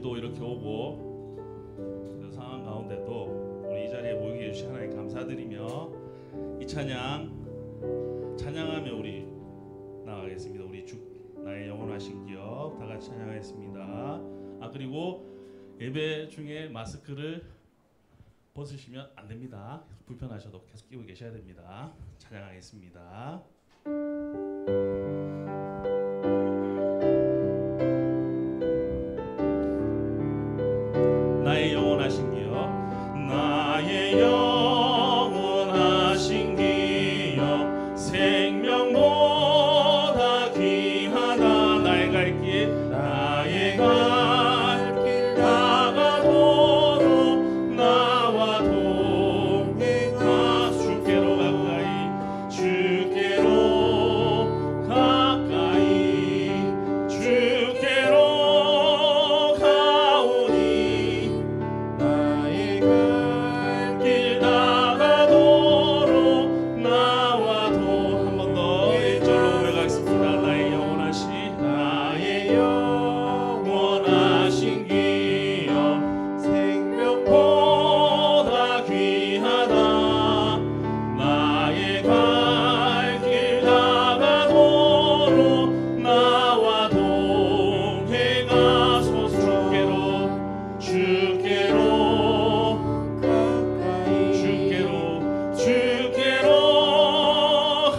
또 이렇게 오고 그 상황 가운데도 우리 이 자리에 모이게 해주신 하나님 감사드리며 이 찬양하며 우리 나가겠습니다. 우리 주 나의 영원하신 기업 다 같이 찬양하겠습니다. 그리고 예배 중에 마스크를 벗으시면 안 됩니다. 불편하셔도 계속 끼고 계셔야 됩니다. 찬양하겠습니다. 나의 영원하신 기업, 나의 영원하신 기업, 생명보다 귀하다. 나의 갈 길, 나의 갈 길 다가도록 나와 동행하. 주께로 가까이, 주께로 가까이, 주께로 가오니 나의 갈 길 다가도록 나와 동. 한 번 더 1절로 고백하겠습니다. 나의 영원하신 기업, 생명보다 귀하다. 나의 갈 길 다가도록 나와 동행하소서. 주께로 가까이, 주께로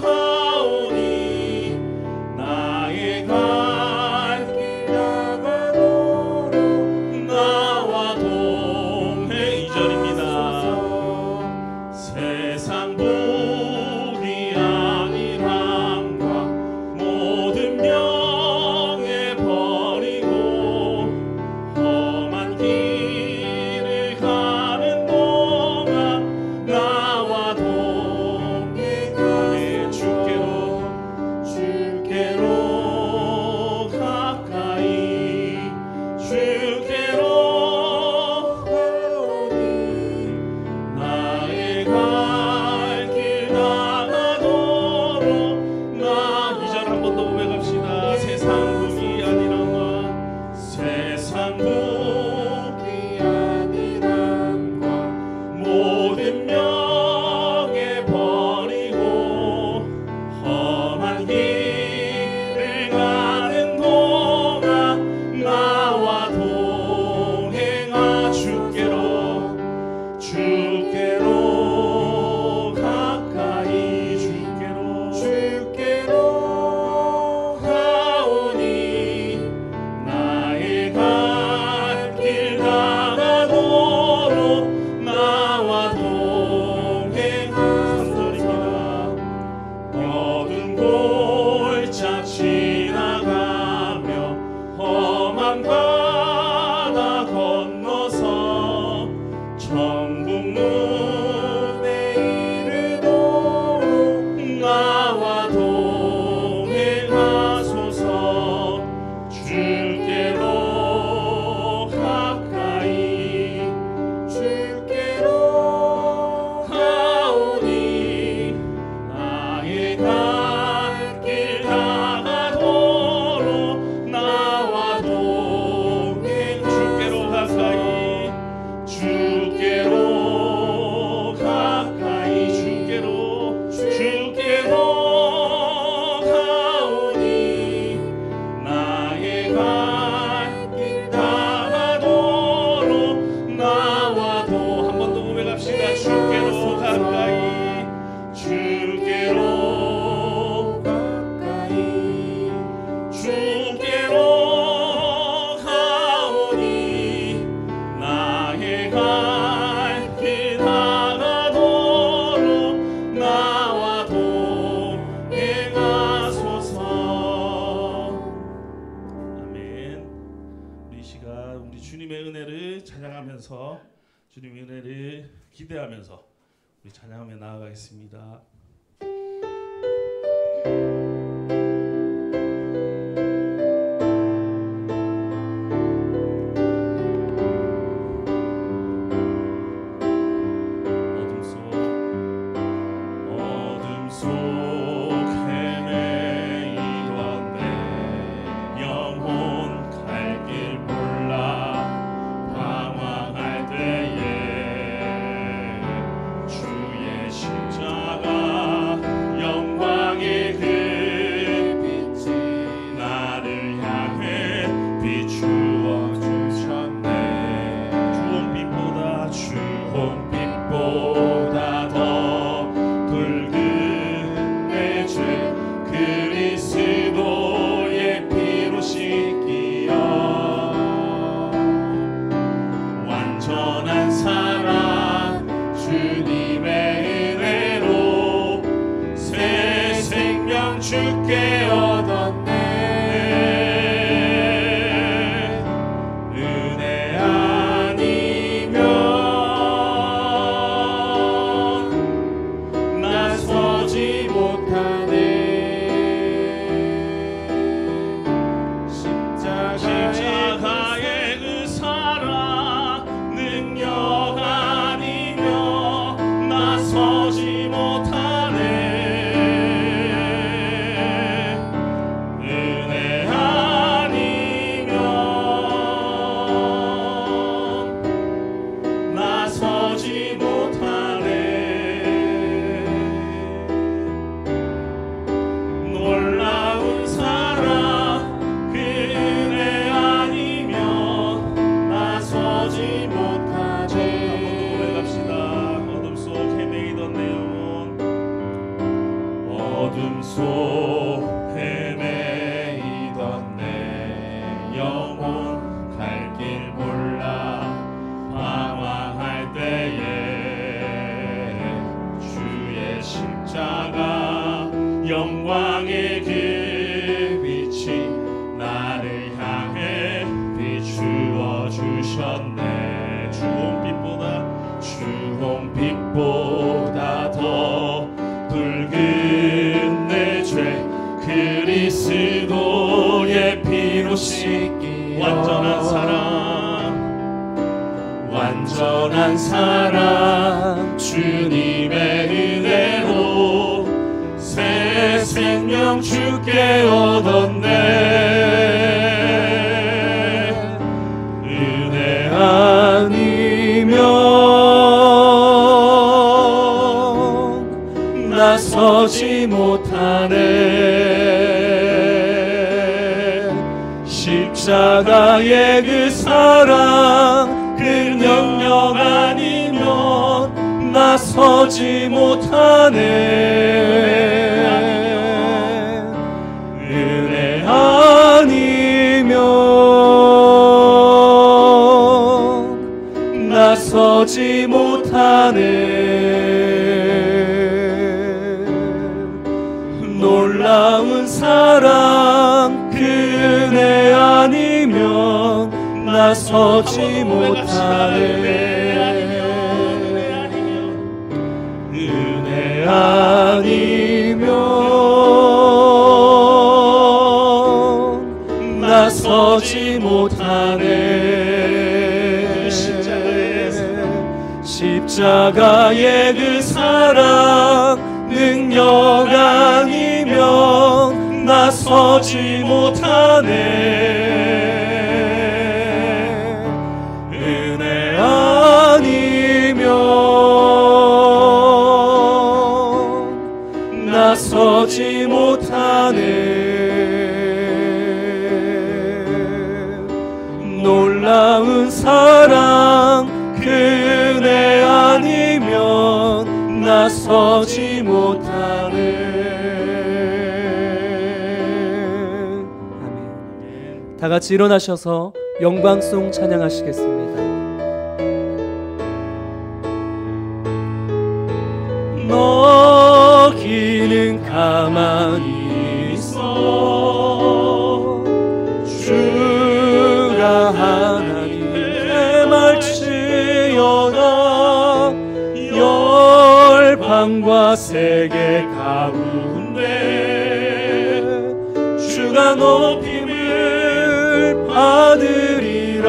가오니 나의 갈 길 다가도록 나와 동행. 2절입니다. 세상 복이 아닌 함과 모든 명예 버리고 험한 길을 가는 동안 나와 동행하네. 주께로 가까이, 주께로 가오니 나의 갈 길 다가도록 나. 2절 한 번 더 고백합시다. 세상 복이 아니란과, 세상 복이 아니란과 모든 명예 버리고 험한 길을 가는 동안 나와 동행하. 주께로 가까이, 주께로 가오니 나의 갈 길 다가도록 나와 동행하. 3절입니다. 어두운 골짜 지나가며 험한 바다 건너서 천국 문에 이르도록 나와 동행하소서. 주께로 가까이, 주께로 가오니 나의 갈 길 다가도록 나와 동행. 주께로 가까이, 주께로 가까이, 주께로 가오니 나의 갈 길 다가도록 나와 동. 한 번 더 고백합시다. 주께로 가까이, 주께로 가까이, 주께로 가오니 나의 갈 길 다가도록 나와 동행하소서. 아멘. 우리 이 시간 우리 주님의 은혜를 찬양하면서, 주님의 은혜를 기대하면서 우리 찬양하며 나아가겠습니다. 어둠 속 헤매이던 내 영혼 갈 길 몰라 주셨네. 주홍빛보다 더 붉은 내 죄 그리스도의 피로 씻기 완전한 사랑 주님의 은혜로 새 생명 주께 얻었네. 은혜 아니면 나서지 못하네. 십자가의 그 사랑 그 능력 아니면 나서지 못하네. 은혜 아니면 나서지 못하네. 놀라운 사랑 그 은혜 아니면 나서지 못하네. 은혜 아니면 나서지 못하네. 십자가의 그 사랑 능력 아니면 나서지 못하네. 나서지 못하네. 놀라운 사랑 그 은혜 아니면 나서지 못하네. 아멘. 다 같이 일어나셔서 영광송 찬양하시겠습니다. 너희는 가만히 있어 주가 하나님의 말치여다. 열방과 세계 가운데 주가 높임을 받으리라.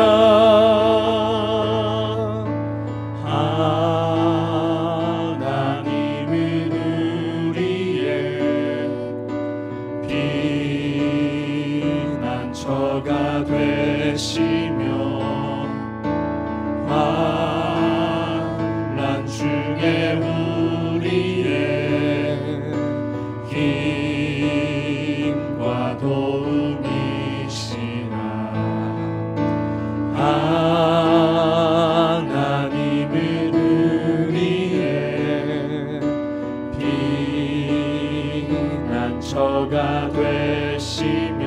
피난처가 되시며 환난 중에 우리의 힘과 도움이시라. 하나님은 우리의 피난처가 되시며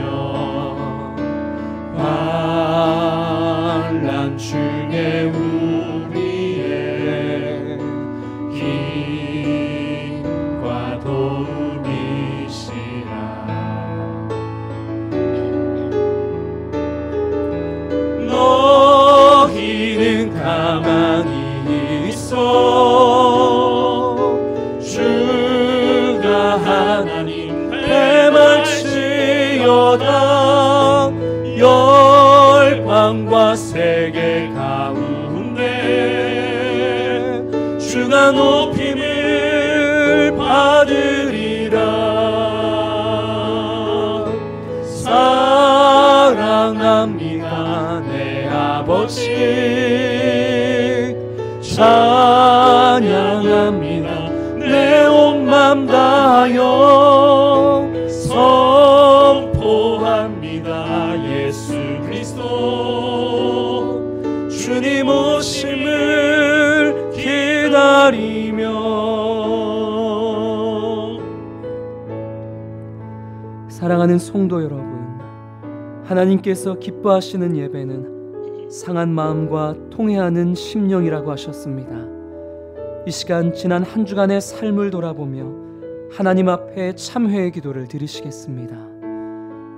환난 중에 우리의 힘과 도움이시라. 너희는 가만히 있어 주가 하나님의 말치여다. 열방과 세계 가운데 주가 높임을 받으리라. 사랑합니다 내 아버지. 찬양합니다 내 온 맘 다하여. 선포합니다 예수 그리스도. 주님 오심을 기다리며. 사랑하는 성도 여러분, 하나님께서 기뻐하시는 예배는 상한 마음과 통회하는 심령이라고 하셨습니다. 이 시간 지난 한 주간의 삶을 돌아보며 하나님 앞에 참회의 기도를 드리시겠습니다.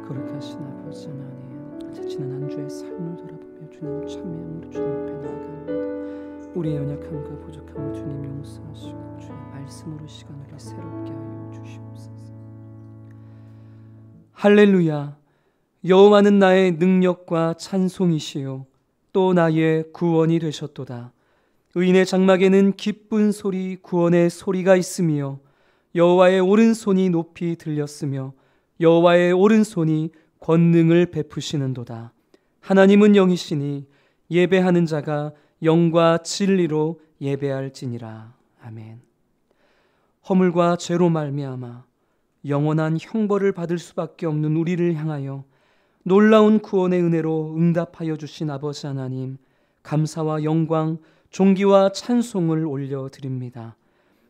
거룩하신 아버지 하나님, 지난 한 주의 삶을 돌아보며 주님 참회합니다. 마음으로 주님 앞에 나아갑니다. 우리의 연약함과 부족함을 주님 용서하시고 주의 말씀으로 시간을 새롭게 하여 주시옵소서. 할렐루야. 여호와는 나의 능력과 찬송이시요 또 나의 구원이 되셨도다. 의인의 장막에는 기쁜 소리 구원의 소리가 있으며 여호와의 오른손이 높이 들렸으며 여호와의 오른손이 권능을 베푸시는도다. 하나님은 영이시니 예배하는 자가 영과 진리로 예배할지니라. 아멘. 허물과 죄로 말미암아 영원한 형벌을 받을 수밖에 없는 우리를 향하여 놀라운 구원의 은혜로 응답하여 주신 아버지 하나님, 감사와 영광, 존귀와 찬송을 올려드립니다.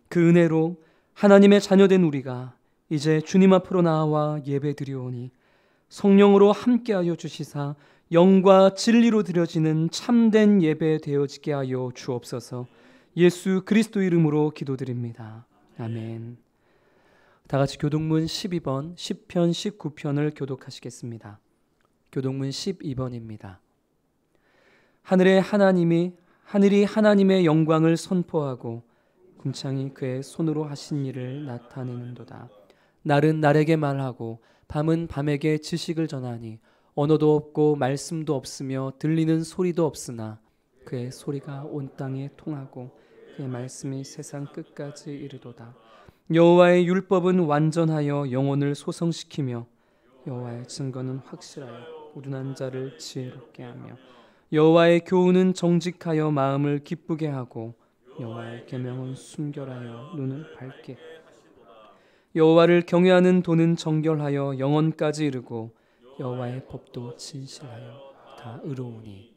그 은혜로 하나님의 자녀된 우리가 이제 주님 앞으로 나와 예배드리오니 성령으로 함께하여 주시사 영과 진리로 드려지는 참된 예배 되어지게 하여 주옵소서. 예수 그리스도 이름으로 기도드립니다. 아멘. 다 같이 교독문 12번, 10편, 19편을 교독하시겠습니다. 교독문 12번입니다. 하늘이 하나님의 영광을 선포하고 궁창이 그의 손으로 하신 일을 나타내는도다. 날은 날에게 말하고 밤은 밤에게 지식을 전하니 언어도 없고 말씀도 없으며 들리는 소리도 없으나 그의 소리가 온 땅에 통하고 그의 말씀이 세상 끝까지 이르도다. 여호와의 율법은 완전하여 영혼을 소성시키며 여호와의 증거는 확실하여 우둔한 자를 지혜롭게 하며 여호와의 교훈은 정직하여 마음을 기쁘게 하고 여호와의 계명은 순결하여 눈을 밝게 여호와를 경외하는 도는 정결하여 영원까지 이르고 여호와의 법도 진실하여 다 의로우니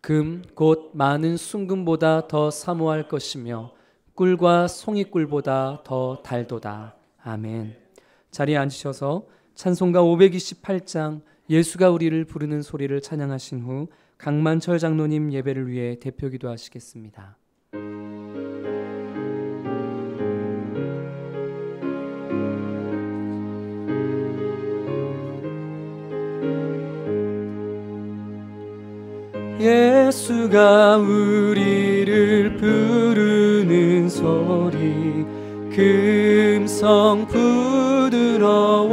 금 곧 많은 순금보다 더 사모할 것이며 꿀과 송이꿀보다 더 달도다. 아멘. 자리에 앉으셔서 찬송가 528장 예수가 우리를 부르는 소리를 찬양하신 후 강만철 장로님 예배를 위해 대표 기도하시겠습니다. 예수가 우리를 부르는 소리 금성 부드러워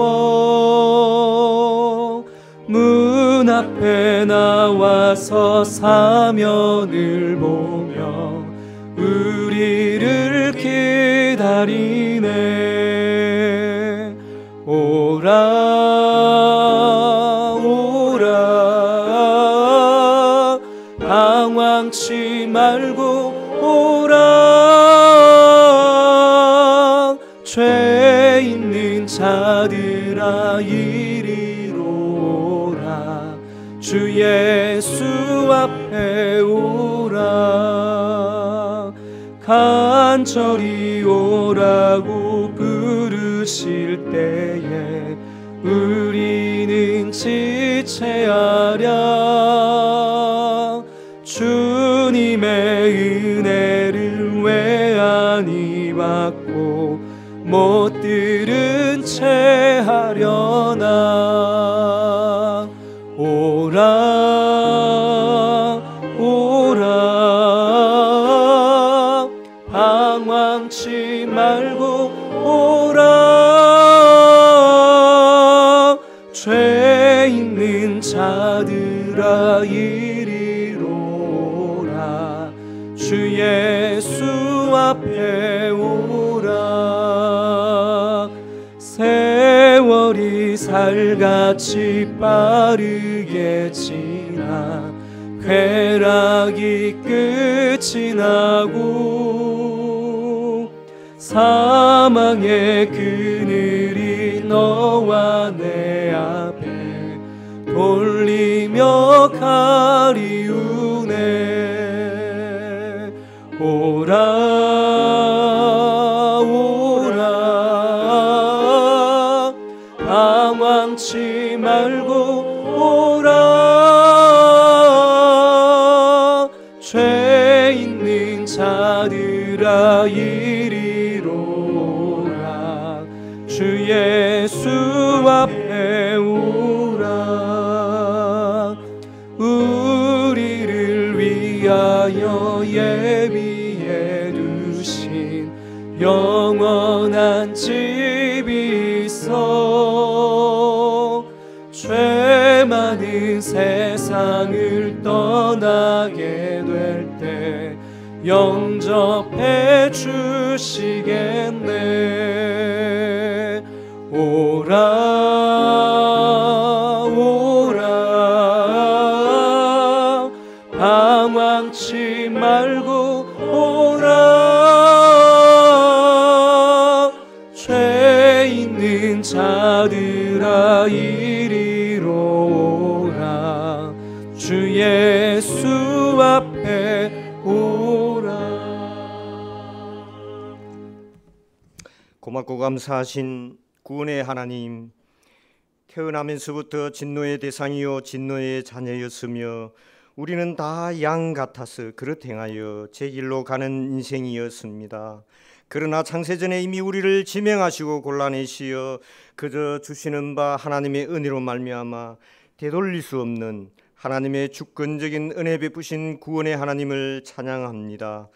문 앞에 나와서 사면을 보며 우리를 기다리네. 오라 오라 방황치 말고 오라 죄 있는 자들아 이리로 오라 주 예수 앞에 오라 간절히 오라고 부르실 때에 우리는 지체하랴 주님의 은혜를 왜 아니 받고 못 들은 채 하려나. 오라 오라 방황치 말고 오라 죄 있는 자들아 이리로 오라 주 예수 앞에 오라. 세월이 살같이 빠르게 지나 쾌락이 끝이 나고 사망의 그늘이 너와 내 앞에 돌리며 가리우네. 오라 오라 방황치 말고 오라 죄 있는 자들아 이리로 오라 주 예수 앞에 오라. 우리를 위하여 예비해 두신 영원한 집이 있어 죄 많은 세상을 떠나게 될 때 영접해 주시겠네. 오라 오라 방황치 말고 오라 죄 있는 자들아 이리로 오라 주 예수 앞에 오라. 고맙고 감사하신 구원의 하나님, 태어나면서부터 진노의 대상이요 진노의 자녀였으며 우리는 다 양 같아서 그릇 행하여 제 길로 가는 인생이었습니다. 그러나 창세전에 이미 우리를 지명하시고 골라내시어 그저 주시는 바 하나님의 은혜로 말미암아 되돌릴 수 없는 하나님의 주권적인 은혜 베푸신 구원의 하나님을 찬양합니다.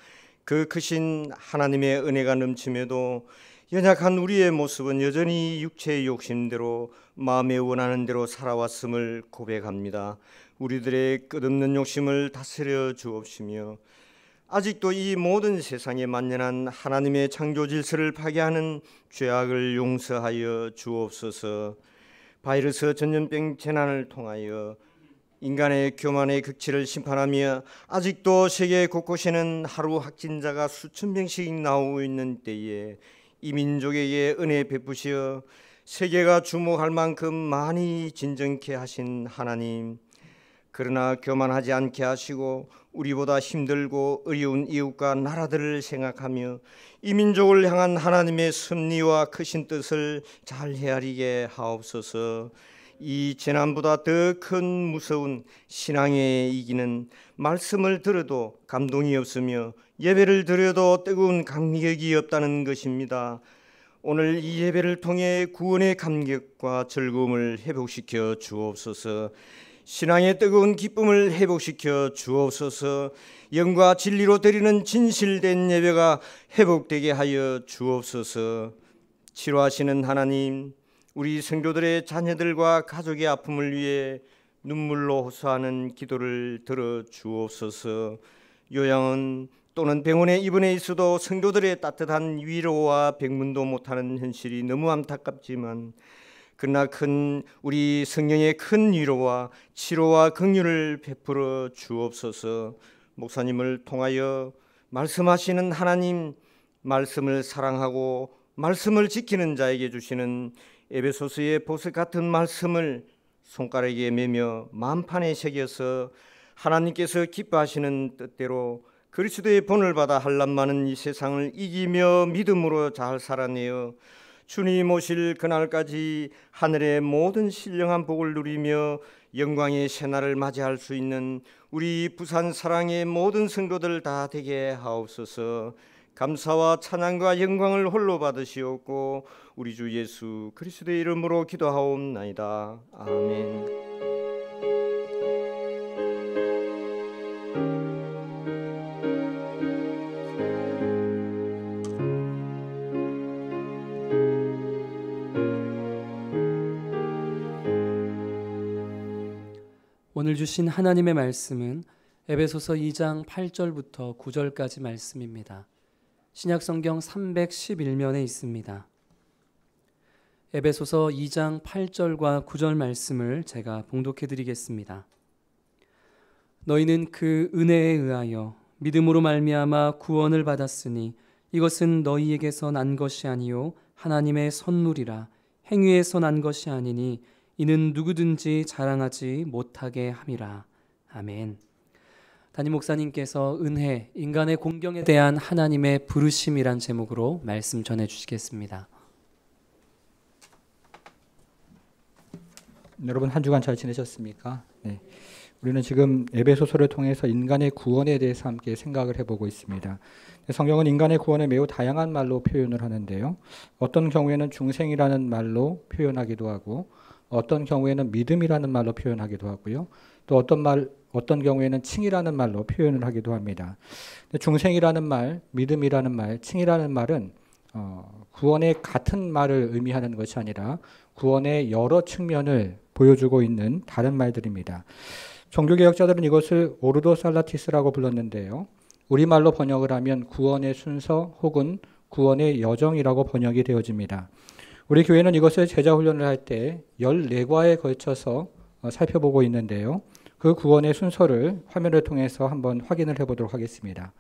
그 크신 하나님의 은혜가 넘침에도 연약한 우리의 모습은 여전히 육체의 욕심대로 마음에 원하는 대로 살아왔음을 고백합니다. 우리들의 끝없는 욕심을 다스려 주옵시며 아직도 이 모든 세상에 만연한 하나님의 창조 질서를 파괴하는 죄악을 용서하여 주옵소서. 바이러스 전염병 재난을 통하여 인간의 교만의 극치를 심판하며 아직도 세계 곳곳에는 하루 확진자가 수천 명씩 나오고 있는 때에 이 민족에게 은혜 베푸시어 세계가 주목할 만큼 많이 진정케 하신 하나님, 그러나 교만하지 않게 하시고 우리보다 힘들고 어려운 이웃과 나라들을 생각하며 이 민족을 향한 하나님의 섭리와 크신 뜻을 잘 헤아리게 하옵소서. 이 재난보다 더 큰 무서운 신앙에 이기는 말씀을 들어도 감동이 없으며 예배를 드려도 뜨거운 감격이 없다는 것입니다. 오늘 이 예배를 통해 구원의 감격과 즐거움을 회복시켜 주옵소서. 신앙의 뜨거운 기쁨을 회복시켜 주옵소서. 영과 진리로 드리는 진실된 예배가 회복되게 하여 주옵소서. 치료하시는 하나님, 우리 성도들의 자녀들과 가족의 아픔을 위해 눈물로 호소하는 기도를 들어 주옵소서. 요양원 또는 병원에 입원해 있어도 성도들의 따뜻한 위로와 병문도 못하는 현실이 너무 안타깝지만 그러나 우리 성령의 큰 위로와 치료와 긍휼을 베풀어 주옵소서. 목사님을 통하여 말씀하시는 하나님, 말씀을 사랑하고 말씀을 지키는 자에게 주시는 에베소서의 보석 같은 말씀을 손가락에 매며 만판에 새겨서 하나님께서 기뻐하시는 뜻대로 그리스도의 본을 받아 한란 많은 이 세상을 이기며 믿음으로 잘 살아내어 주님 오실 그날까지 하늘의 모든 신령한 복을 누리며 영광의 새날을 맞이할 수 있는 우리 부산 사랑의 모든 성도들 다 되게 하옵소서. 감사와 찬양과 영광을 홀로 받으시옵고 우리 주 예수 그리스도의 이름으로 기도하옵나이다. 아멘. 오늘 주신 하나님의 말씀은 에베소서 2장 8절부터 9절까지 말씀입니다. 신약성경 311면에 있습니다. 에베소서 2장 8절과 9절 말씀을 제가 봉독해 드리겠습니다. 너희는 그 은혜에 의하여 믿음으로 말미암아 구원을 받았으니 이것은 너희에게서 난 것이 아니요 하나님의 선물이라. 행위에서 난 것이 아니니 이는 누구든지 자랑하지 못하게 함이라. 아멘. 담임 목사님께서 은혜, 인간의 공경에 대한 하나님의 부르심이란 제목으로 말씀 전해 주시겠습니다. 여러분 한 주간 잘 지내셨습니까? 네. 우리는 지금 에베소서를 통해서 인간의 구원에 대해서 함께 생각을 해보고 있습니다. 성경은 인간의 구원을 매우 다양한 말로 표현을 하는데요. 어떤 경우에는 중생이라는 말로 표현하기도 하고 어떤 경우에는 믿음이라는 말로 표현하기도 하고요. 또 어떤 어떤 경우에는 칭이라는 말로 표현을 하기도 합니다. 중생이라는 말, 믿음이라는 말, 칭이라는 말은 구원의 같은 말을 의미하는 것이 아니라 구원의 여러 측면을 보여주고 있는 다른 말들입니다. 종교개혁자들은 이것을 오르도 살라티스라고 불렀는데요. 우리말로 번역을 하면 구원의 순서 혹은 구원의 여정이라고 번역이 되어집니다. 우리 교회는 이것을 제자훈련을 할 때 14과에 걸쳐서 살펴보고 있는데요. 그 구원의 순서를 화면을 통해서 한번 확인을 해보도록 하겠습니다.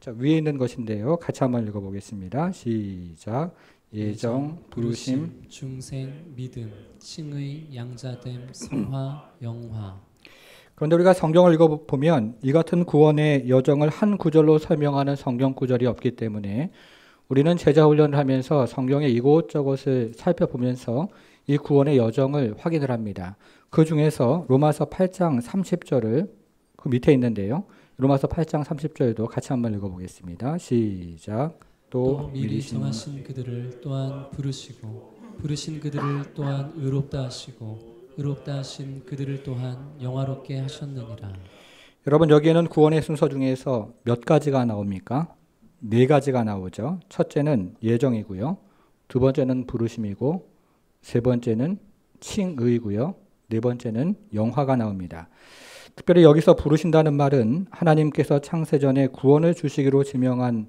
자, 위에 있는 것인데요. 같이 한번 읽어보겠습니다. 시작. 예정, 부르심, 중생, 믿음, 칭의, 양자됨, 성화, 영화. 그런데 우리가 성경을 읽어보면 이 같은 구원의 여정을 한 구절로 설명하는 성경 구절이 없기 때문에 우리는 제자훈련을 하면서 성경의 이곳저곳을 살펴보면서 이 구원의 여정을 확인을 합니다. 그 중에서 로마서 8장 30절을 그 밑에 있는데요. 로마서 8장 30절도 같이 한번 읽어보겠습니다. 시작. 또 미리 정하신 그들을 또한 부르시고 부르신 그들을 또한 의롭다 하시고 의롭다 하신 그들을 또한 영화롭게 하셨느니라. 여러분, 여기에는 구원의 순서 중에서 몇 가지가 나옵니까? 4가지가 나오죠. 첫째는 예정이고요. 두 번째는 부르심이고 세 번째는 칭의이고요. 네 번째는 영화가 나옵니다. 특별히 여기서 부르신다는 말은 하나님께서 창세전에 구원을 주시기로 지명한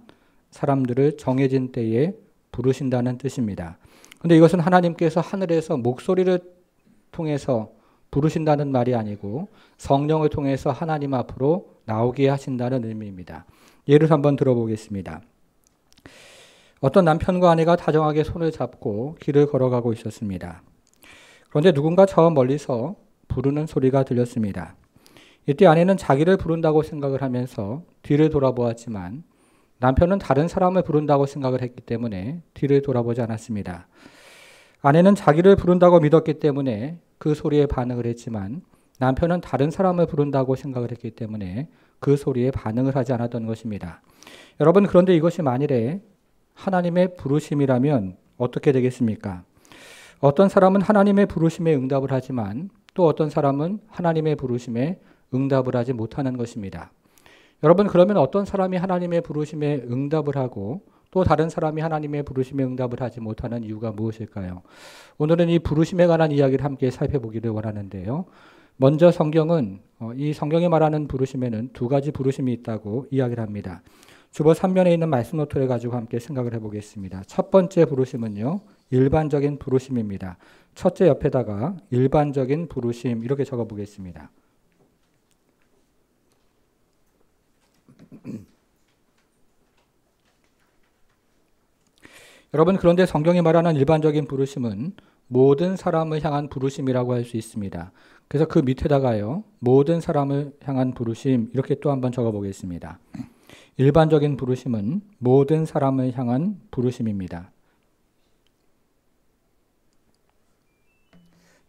사람들을 정해진 때에 부르신다는 뜻입니다. 그런데 이것은 하나님께서 하늘에서 목소리를 통해서 부르신다는 말이 아니고 성령을 통해서 하나님 앞으로 나오게 하신다는 의미입니다. 예를 한번 들어보겠습니다. 어떤 남편과 아내가 다정하게 손을 잡고 길을 걸어가고 있었습니다. 그런데 누군가 저 멀리서 부르는 소리가 들렸습니다. 이때 아내는 자기를 부른다고 생각을 하면서 뒤를 돌아보았지만 남편은 다른 사람을 부른다고 생각을 했기 때문에 뒤를 돌아보지 않았습니다. 아내는 자기를 부른다고 믿었기 때문에 그 소리에 반응을 했지만 남편은 다른 사람을 부른다고 생각을 했기 때문에 그 소리에 반응을 하지 않았던 것입니다. 여러분, 그런데 이것이 만일에 하나님의 부르심이라면 어떻게 되겠습니까? 어떤 사람은 하나님의 부르심에 응답을 하지만 또 어떤 사람은 하나님의 부르심에 응답을 하지 못하는 것입니다. 여러분, 그러면 어떤 사람이 하나님의 부르심에 응답을 하고 또 다른 사람이 하나님의 부르심에 응답을 하지 못하는 이유가 무엇일까요? 오늘은 이 부르심에 관한 이야기를 함께 살펴보기를 원하는데요. 먼저 성경은 이 성경이 말하는 부르심에는 2가지 부르심이 있다고 이야기를 합니다. 주보 3면에 있는 말씀 노트를 가지고 함께 생각을 해보겠습니다. 첫 번째 부르심은요, 일반적인 부르심입니다. 첫째 옆에다가 일반적인 부르심 이렇게 적어보겠습니다. 여러분, 그런데 성경이 말하는 일반적인 부르심은 모든 사람을 향한 부르심이라고 할 수 있습니다. 그래서 그 밑에다가요, 모든 사람을 향한 부르심 이렇게 또 한번 적어보겠습니다. 일반적인 부르심은 모든 사람을 향한 부르심입니다.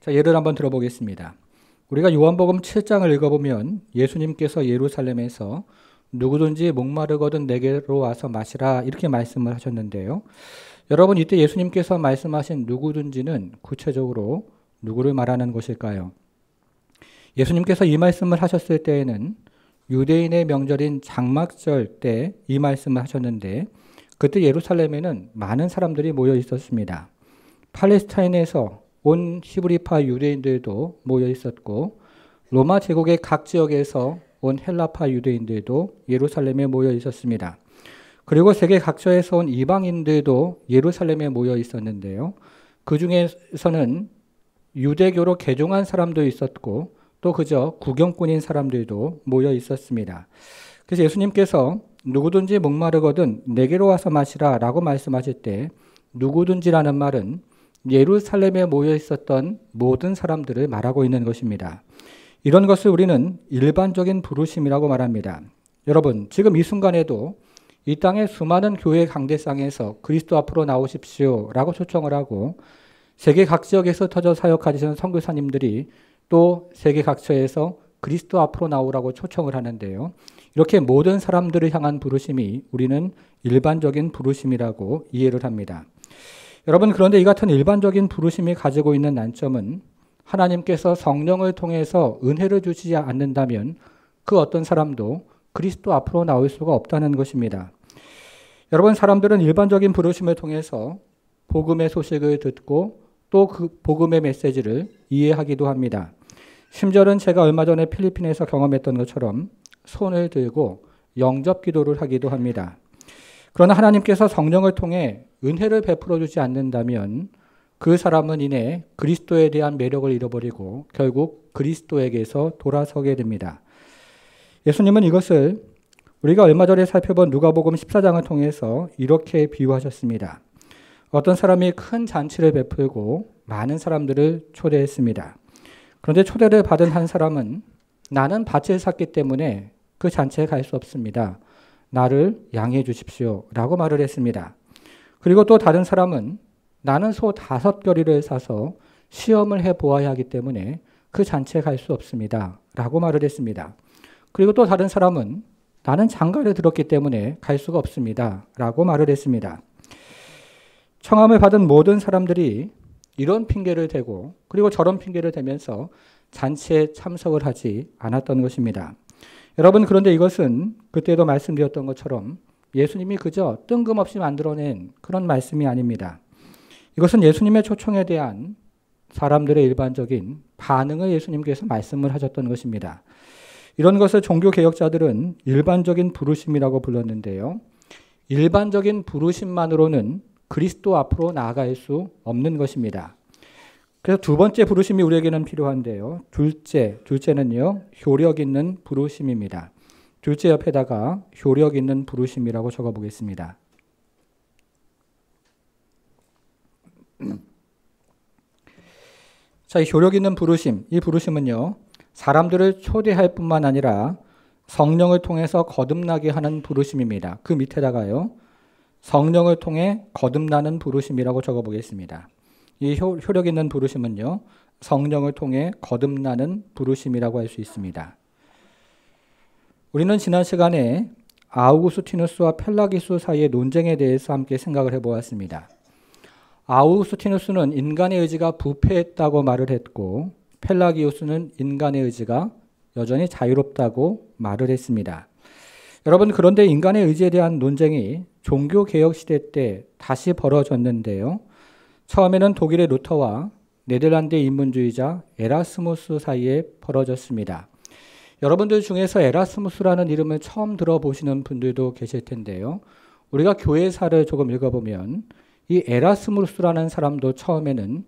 자, 예를 한번 들어보겠습니다. 우리가 요한복음 7장을 읽어보면 예수님께서 예루살렘에서 누구든지 목마르거든 내게로 와서 마시라 이렇게 말씀을 하셨는데요. 여러분, 이때 예수님께서 말씀하신 누구든지는 구체적으로 누구를 말하는 것일까요? 예수님께서 이 말씀을 하셨을 때에는 유대인의 명절인 장막절 때 이 말씀을 하셨는데 그때 예루살렘에는 많은 사람들이 모여 있었습니다. 팔레스타인에서 온 히브리파 유대인들도 모여 있었고 로마 제국의 각 지역에서 온 헬라파 유대인들도 예루살렘에 모여 있었습니다. 그리고 세계 각처에서 온 이방인들도 예루살렘에 모여 있었는데요. 그 중에서는 유대교로 개종한 사람도 있었고 또 그저 구경꾼인 사람들도 모여 있었습니다. 그래서 예수님께서 누구든지 목마르거든 내게로 와서 마시라 라고 말씀하실 때 누구든지라는 말은 예루살렘에 모여 있었던 모든 사람들을 말하고 있는 것입니다. 이런 것을 우리는 일반적인 부르심이라고 말합니다. 여러분, 지금 이 순간에도 이 땅의 수많은 교회 강대상에서 그리스도 앞으로 나오십시오 라고 초청을 하고 세계 각 지역에서 터져 사역하시는 선교사님들이 또 세계 각처에서 그리스도 앞으로 나오라고 초청을 하는데요. 이렇게 모든 사람들을 향한 부르심이 우리는 일반적인 부르심이라고 이해를 합니다. 여러분, 그런데 이 같은 일반적인 부르심이 가지고 있는 난점은 하나님께서 성령을 통해서 은혜를 주시지 않는다면 그 어떤 사람도 그리스도 앞으로 나올 수가 없다는 것입니다. 여러분, 사람들은 일반적인 부르심을 통해서 복음의 소식을 듣고 또 그 복음의 메시지를 이해하기도 합니다. 심지어는 제가 얼마 전에 필리핀에서 경험했던 것처럼 손을 들고 영접 기도를 하기도 합니다. 그러나 하나님께서 성령을 통해 은혜를 베풀어 주지 않는다면 그 사람은 이내 그리스도에 대한 매력을 잃어버리고 결국 그리스도에게서 돌아서게 됩니다. 예수님은 이것을 우리가 얼마 전에 살펴본 누가복음 14장을 통해서 이렇게 비유하셨습니다. 어떤 사람이 큰 잔치를 베풀고 많은 사람들을 초대했습니다. 그런데 초대를 받은 한 사람은 나는 밭을 샀기 때문에 그 잔치에 갈 수 없습니다. 나를 양해해 주십시오 라고 말을 했습니다. 그리고 또 다른 사람은 나는 소 5겨리를 사서 시험을 해보아야 하기 때문에 그 잔치에 갈 수 없습니다 라고 말을 했습니다. 그리고 또 다른 사람은 나는 장가를 들었기 때문에 갈 수가 없습니다 라고 말을 했습니다. 청함을 받은 모든 사람들이 이런 핑계를 대고 그리고 저런 핑계를 대면서 잔치에 참석을 하지 않았던 것입니다. 여러분, 그런데 이것은 그때도 말씀드렸던 것처럼 예수님이 그저 뜬금없이 만들어낸 그런 말씀이 아닙니다. 이것은 예수님의 초청에 대한 사람들의 일반적인 반응을 예수님께서 말씀을 하셨던 것입니다. 이런 것을 종교개혁자들은 일반적인 부르심이라고 불렀는데요. 일반적인 부르심만으로는 그리스도 앞으로 나아갈 수 없는 것입니다. 그래서 두 번째 부르심이 우리에게는 필요한데요. 둘째는요, 효력 있는 부르심입니다. 둘째 옆에다가 효력 있는 부르심이라고 적어보겠습니다. 자, 이 효력 있는 부르심, 이 부르심은요, 사람들을 초대할 뿐만 아니라 성령을 통해서 거듭나게 하는 부르심입니다. 그 밑에다가요, 성령을 통해 거듭나는 부르심이라고 적어보겠습니다. 이 효력 있는 부르심은요, 성령을 통해 거듭나는 부르심이라고 할 수 있습니다. 우리는 지난 시간에 아우구스티누스와 펠라기우스 사이의 논쟁에 대해서 함께 생각을 해보았습니다. 아우구스티누스는 인간의 의지가 부패했다고 말을 했고 펠라기우스는 인간의 의지가 여전히 자유롭다고 말을 했습니다. 여러분, 그런데 인간의 의지에 대한 논쟁이 종교개혁 시대 때 다시 벌어졌는데요. 처음에는 독일의 루터와 네덜란드의 인문주의자 에라스무스 사이에 벌어졌습니다. 여러분들 중에서 에라스무스라는 이름을 처음 들어보시는 분들도 계실 텐데요. 우리가 교회사를 조금 읽어보면 이 에라스무스라는 사람도 처음에는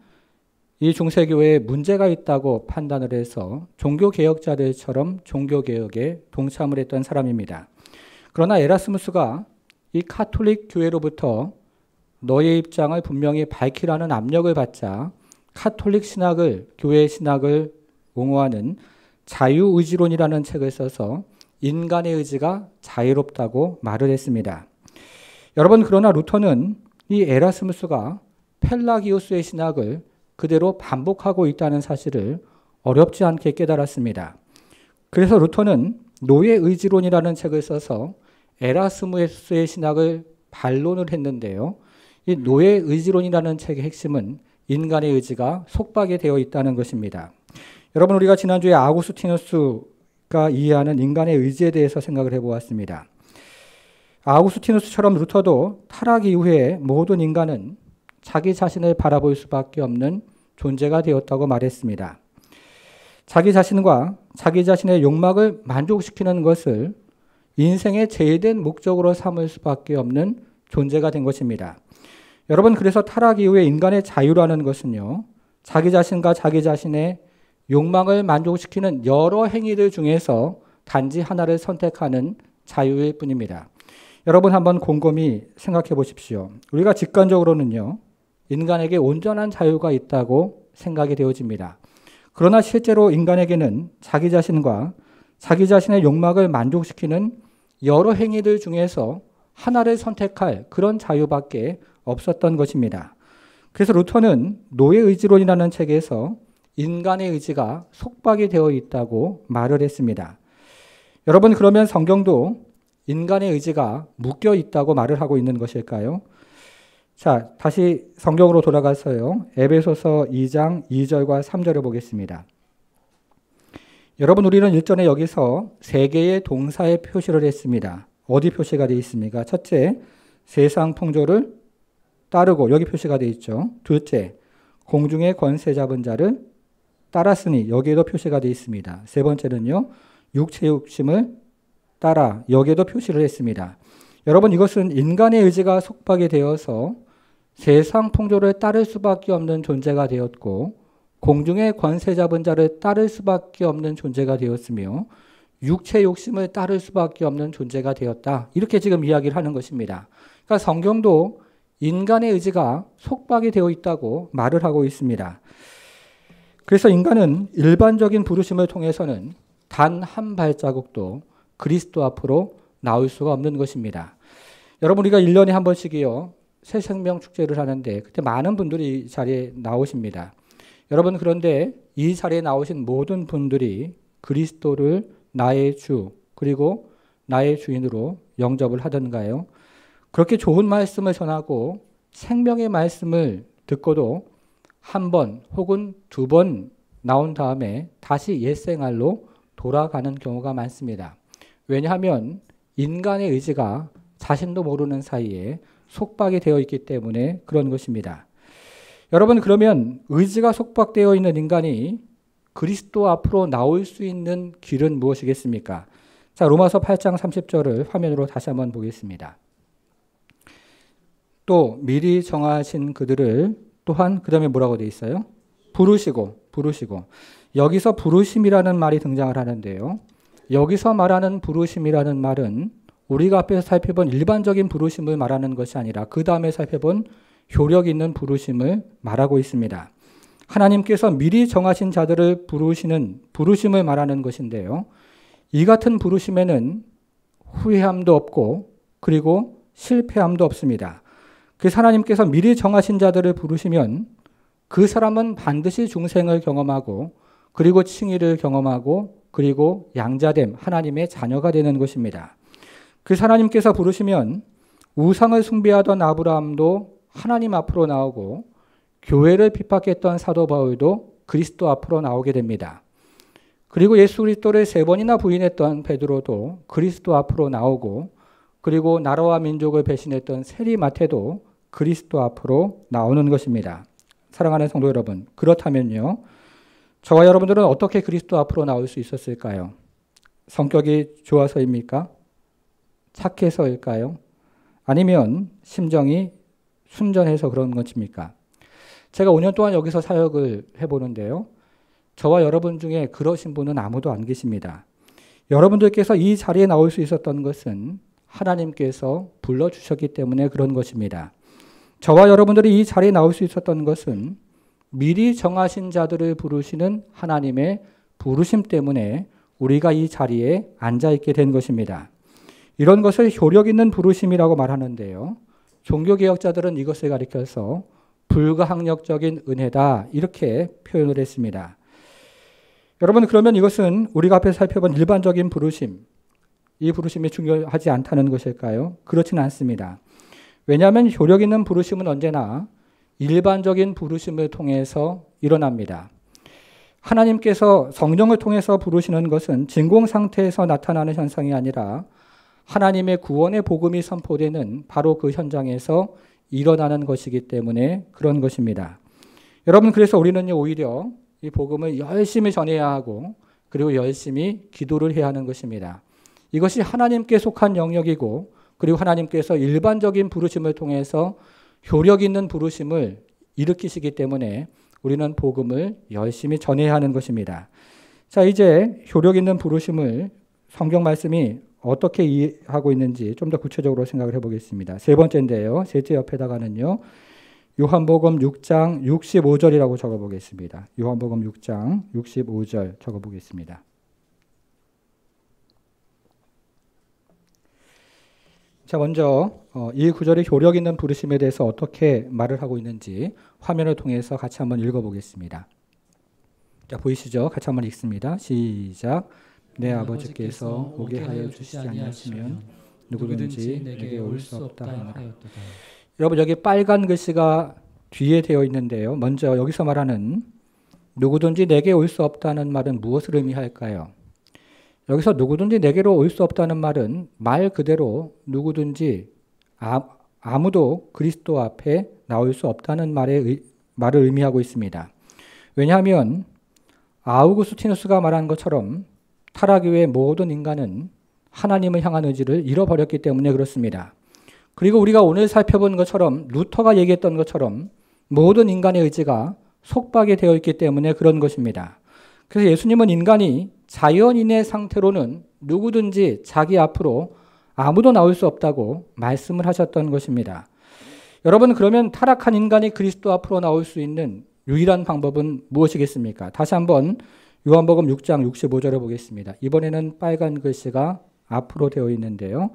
이 중세교회에 문제가 있다고 판단을 해서 종교개혁자들처럼 종교개혁에 동참을 했던 사람입니다. 그러나 에라스무스가 이 카톨릭 교회로부터 너의 입장을 분명히 밝히라는 압력을 받자 카톨릭 신학을, 교회 신학을 옹호하는 자유의지론이라는 책을 써서 인간의 의지가 자유롭다고 말을 했습니다. 여러분, 그러나 루터는 이 에라스무스가 펠라기우스의 신학을 그대로 반복하고 있다는 사실을 어렵지 않게 깨달았습니다. 그래서 루터는 노예의지론이라는 책을 써서 에라스무스의 신학을 반론을 했는데요. 이 노예의지론이라는 책의 핵심은 인간의 의지가 속박이 되어 있다는 것입니다. 여러분, 우리가 지난주에 아우구스티누스가 이해하는 인간의 의지에 대해서 생각을 해보았습니다. 아우구스티누스처럼 루터도 타락 이후에 모든 인간은 자기 자신을 바라볼 수밖에 없는 존재가 되었다고 말했습니다. 자기 자신과 자기 자신의 욕망을 만족시키는 것을 인생의 제일된 목적으로 삼을 수밖에 없는 존재가 된 것입니다. 여러분, 그래서 타락 이후에 인간의 자유라는 것은요, 자기 자신과 자기 자신의 욕망을 만족시키는 여러 행위들 중에서 단지 하나를 선택하는 자유일 뿐입니다. 여러분, 한번 곰곰이 생각해 보십시오. 우리가 직관적으로는요, 인간에게 온전한 자유가 있다고 생각이 되어집니다. 그러나 실제로 인간에게는 자기 자신과 자기 자신의 욕망을 만족시키는 여러 행위들 중에서 하나를 선택할 그런 자유밖에 없었던 것입니다. 그래서 루터는 노예의지론이라는 책에서 인간의 의지가 속박이 되어 있다고 말을 했습니다. 여러분, 그러면 성경도 인간의 의지가 묶여 있다고 말을 하고 있는 것일까요? 자, 다시 성경으로 돌아가서요. 에베소서 2장 2절과 3절을 보겠습니다. 여러분, 우리는 일전에 여기서 세 개의 동사의 표시를 했습니다. 어디 표시가 되어 있습니까? 첫째, 세상 풍조를 따르고, 여기 표시가 되어 있죠. 둘째, 공중의 권세 잡은 자를 따랐으니, 여기에도 표시가 되어 있습니다. 세 번째는요, 육체 욕심을 따라, 여기에도 표시를 했습니다. 여러분, 이것은 인간의 의지가 속박이 되어서 세상 풍조를 따를 수밖에 없는 존재가 되었고, 공중의 권세 잡은 자를 따를 수밖에 없는 존재가 되었으며, 육체 욕심을 따를 수밖에 없는 존재가 되었다. 이렇게 지금 이야기를 하는 것입니다. 그러니까 성경도 인간의 의지가 속박이 되어 있다고 말을 하고 있습니다. 그래서 인간은 일반적인 부르심을 통해서는 단 한 발자국도 그리스도 앞으로 나올 수가 없는 것입니다. 여러분, 우리가 1년에 한 번씩이요, 새 생명 축제를 하는데 그때 많은 분들이 이 자리에 나오십니다. 여러분, 그런데 이 자리에 나오신 모든 분들이 그리스도를 나의 주 그리고 나의 주인으로 영접을 하던가요? 그렇게 좋은 말씀을 전하고 생명의 말씀을 듣고도 한 번 혹은 두 번 나온 다음에 다시 옛생활로 돌아가는 경우가 많습니다. 왜냐하면 인간의 의지가 자신도 모르는 사이에 속박이 되어 있기 때문에 그런 것입니다. 여러분, 그러면 의지가 속박되어 있는 인간이 그리스도 앞으로 나올 수 있는 길은 무엇이겠습니까? 자, 로마서 8장 30절을 화면으로 다시 한번 보겠습니다. 또 미리 정하신 그들을 또한 그 다음에 뭐라고 되어 있어요? 부르시고. 여기서 부르심이라는 말이 등장을 하는데요. 여기서 말하는 부르심이라는 말은 우리가 앞에서 살펴본 일반적인 부르심을 말하는 것이 아니라 그 다음에 살펴본 효력 있는 부르심을 말하고 있습니다. 하나님께서 미리 정하신 자들을 부르시는 부르심을 말하는 것인데요. 이 같은 부르심에는 후회함도 없고 그리고 실패함도 없습니다. 그래서 하나님께서 미리 정하신 자들을 부르시면 그 사람은 반드시 중생을 경험하고 그리고 칭의를 경험하고 그리고 양자됨, 하나님의 자녀가 되는 것입니다. 그래서 하나님께서 부르시면 우상을 숭배하던 아브라함도 하나님 앞으로 나오고 교회를 핍박했던 사도 바울도 그리스도 앞으로 나오게 됩니다. 그리고 예수 그리스도를 3번이나 부인했던 베드로도 그리스도 앞으로 나오고 그리고 나라와 민족을 배신했던 세리마태도 그리스도 앞으로 나오는 것입니다. 사랑하는 성도 여러분, 그렇다면요, 저와 여러분들은 어떻게 그리스도 앞으로 나올 수 있었을까요? 성격이 좋아서입니까? 착해서일까요? 아니면 심정이 순전해서 그런 것입니까? 제가 5년 동안 여기서 사역을 해보는데요. 저와 여러분 중에 그러신 분은 아무도 안 계십니다. 여러분들께서 이 자리에 나올 수 있었던 것은 하나님께서 불러주셨기 때문에 그런 것입니다. 저와 여러분들이 이 자리에 나올 수 있었던 것은 미리 정하신 자들을 부르시는 하나님의 부르심 때문에 우리가 이 자리에 앉아있게 된 것입니다. 이런 것을 효력 있는 부르심이라고 말하는데요. 종교개혁자들은 이것을 가리켜서 불가항력적인 은혜다 이렇게 표현을 했습니다. 여러분, 그러면 이것은 우리가 앞에 살펴본 일반적인 부르심, 이 부르심이 중요하지 않다는 것일까요? 그렇지는 않습니다. 왜냐하면 효력 있는 부르심은 언제나 일반적인 부르심을 통해서 일어납니다. 하나님께서 성령을 통해서 부르시는 것은 진공 상태에서 나타나는 현상이 아니라 하나님의 구원의 복음이 선포되는 바로 그 현장에서 일어나는 것이기 때문에 그런 것입니다. 여러분, 그래서 우리는 오히려 이 복음을 열심히 전해야 하고 그리고 열심히 기도를 해야 하는 것입니다. 이것이 하나님께 속한 영역이고 그리고 하나님께서 일반적인 부르심을 통해서 효력 있는 부르심을 일으키시기 때문에 우리는 복음을 열심히 전해야 하는 것입니다. 자, 이제 효력 있는 부르심을 성경 말씀이 어떻게 이해하고 있는지 좀 더 구체적으로 생각을 해보겠습니다. 세 번째인데요. 셋째 옆에다가는요. 요한복음 6장 65절이라고 적어보겠습니다. 요한복음 6장 65절 적어보겠습니다. 자, 먼저 이 구절이 효력 있는 부르심에 대해서 어떻게 말을 하고 있는지 화면을 통해서 같이 한번 읽어보겠습니다. 자, 보이시죠? 같이 한번 읽습니다. 시작. 내 아버지께서 오게 하여 주시지 아니하시면 누구든지 내게 올 수 없다 하노라. 여러분 여기 빨간 글씨가 뒤에 되어 있는데요. 먼저 여기서 말하는 누구든지 내게 올 수 없다는 말은 무엇을 의미할까요? 여기서 누구든지 내게로 올 수 없다는 말은 말 그대로 누구든지 아무도 그리스도 앞에 나올 수 없다는 말을 의미하고 있습니다. 왜냐하면 아우구스티누스가 말한 것처럼 타락 이후의 모든 인간은 하나님을 향한 의지를 잃어버렸기 때문에 그렇습니다. 그리고 우리가 오늘 살펴본 것처럼 루터가 얘기했던 것처럼 모든 인간의 의지가 속박이 되어 있기 때문에 그런 것입니다. 그래서 예수님은 인간이 자연인의 상태로는 누구든지 자기 앞으로 아무도 나올 수 없다고 말씀을 하셨던 것입니다. 여러분, 그러면 타락한 인간이 그리스도 앞으로 나올 수 있는 유일한 방법은 무엇이겠습니까? 다시 한번 요한복음 6장 65절을 보겠습니다. 이번에는 빨간 글씨가 앞으로 되어 있는데요.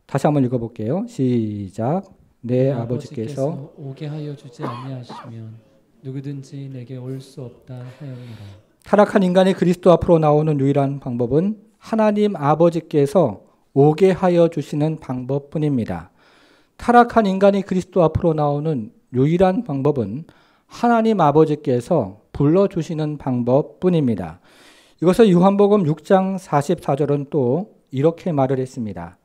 다시 한번 읽어볼게요. 시작. 내 아버지께서 오게 하여 주지 아니하시면 누구든지 내게 올 수 없다 하였노라. 타락한 인간이 그리스도 앞으로 나오는 유일한 방법은 하나님 아버지께서 오게 하여 주시는 방법뿐입니다. 타락한 인간이 그리스도 앞으로 나오는 유일한 방법은 하나님 아버지께서 불러주시는 방법뿐입니다. 이것을 요한복음 6장 44절은 또 이렇게 말을 했습니다.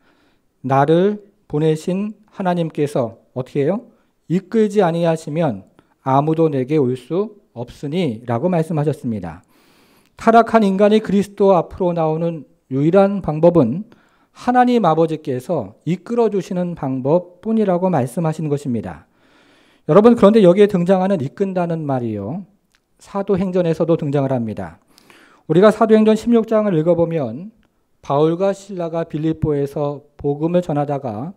나를 보내신 하나님께서 어떻게 해요? 이끌지 아니하시면 아무도 내게 올 수 없으니 라고 말씀하셨습니다. 타락한 인간이 그리스도 앞으로 나오는 유일한 방법은 하나님 아버지께서 이끌어 주시는 방법뿐이라고 말씀하신 것입니다. 여러분, 그런데 여기에 등장하는 이끈다는 말이요, 사도행전에서도 등장을 합니다. 우리가 사도행전 16장을 읽어보면 바울과 실라가 빌립보에서 복음을 전하다가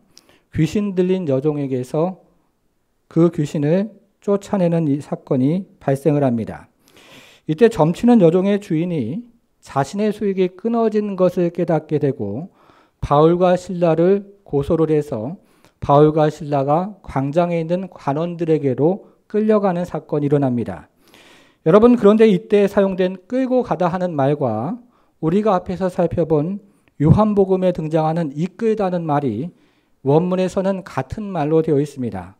귀신 들린 여종에게서 그 귀신을 쫓아내는 이 사건이 발생을 합니다. 이때 점치는 여종의 주인이 자신의 수익이 끊어진 것을 깨닫게 되고 바울과 실라를 고소를 해서 바울과 실라가 광장에 있는 관원들에게로 끌려가는 사건이 일어납니다. 여러분, 그런데 이때 사용된 끌고 가다 하는 말과 우리가 앞에서 살펴본 요한복음에 등장하는 이끌다는 말이 원문에서는 같은 말로 되어 있습니다.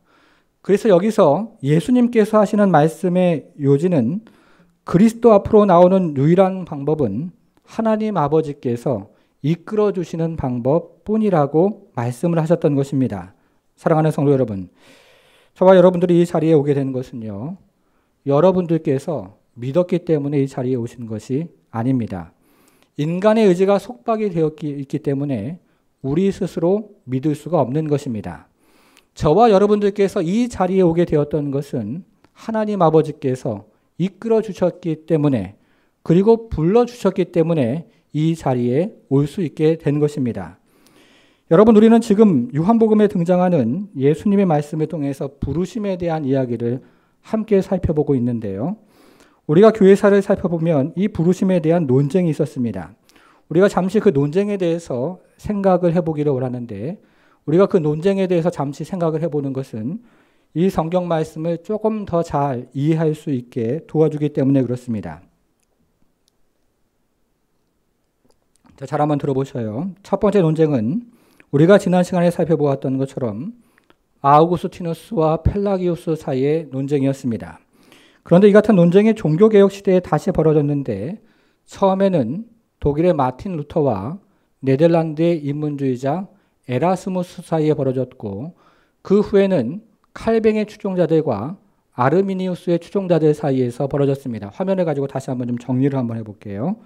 그래서 여기서 예수님께서 하시는 말씀의 요지는 그리스도 앞으로 나오는 유일한 방법은 하나님 아버지께서 이끌어 주시는 방법뿐이라고 말씀을 하셨던 것입니다. 사랑하는 성도 여러분, 저와 여러분들이 이 자리에 오게 된 것은요, 여러분들께서 믿었기 때문에 이 자리에 오신 것이 아닙니다. 인간의 의지가 속박이 되어 있기 때문에 우리 스스로 믿을 수가 없는 것입니다. 저와 여러분들께서 이 자리에 오게 되었던 것은 하나님 아버지께서 이끌어 주셨기 때문에, 그리고 불러주셨기 때문에 이 자리에 올 수 있게 된 것입니다. 여러분, 우리는 지금 요한복음에 등장하는 예수님의 말씀을 통해서 부르심에 대한 이야기를 함께 살펴보고 있는데요. 우리가 교회사를 살펴보면 이 부르심에 대한 논쟁이 있었습니다. 우리가 잠시 그 논쟁에 대해서 생각을 해보기를 원하는데, 우리가 그 논쟁에 대해서 잠시 생각을 해보는 것은 이 성경 말씀을 조금 더 잘 이해할 수 있게 도와주기 때문에 그렇습니다. 자, 잘 한번 들어보셔요. 첫 번째 논쟁은 우리가 지난 시간에 살펴보았던 것처럼 아우구스티누스와 펠라기우스 사이의 논쟁이었습니다. 그런데 이 같은 논쟁이 종교개혁 시대에 다시 벌어졌는데, 처음에는 독일의 마틴 루터와 네덜란드의 인문주의자 에라스무스 사이에 벌어졌고, 그 후에는 칼뱅의 추종자들과 아르미니우스의 추종자들 사이에서 벌어졌습니다. 화면을 가지고 다시 한번 좀 정리를 한번 해볼게요.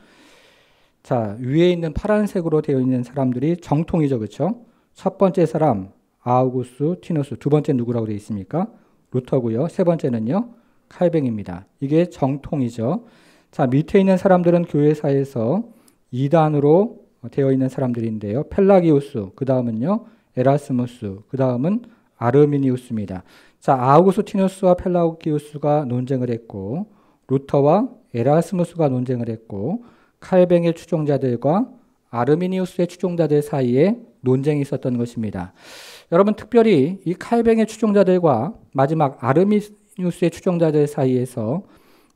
자, 위에 있는 파란색으로 되어 있는 사람들이 정통이죠, 그렇죠? 첫 번째 사람 아우구스티누스, 두 번째 누구라고 되어 있습니까? 루터고요. 세 번째는요, 칼뱅입니다. 이게 정통이죠. 자, 밑에 있는 사람들은 교회사에서 이단으로 되어 있는 사람들인데요. 펠라기우스, 그 다음은요, 에라스무스, 그 다음은 아르미니우스입니다. 자, 아우구스티누스와 펠라기우스가 논쟁을 했고, 루터와 에라스무스가 논쟁을 했고, 칼뱅의 추종자들과 아르미니우스의 추종자들 사이에 논쟁이 있었던 것입니다. 여러분, 특별히 이 칼뱅의 추종자들과 마지막 아르미니우스의 추종자들 사이에서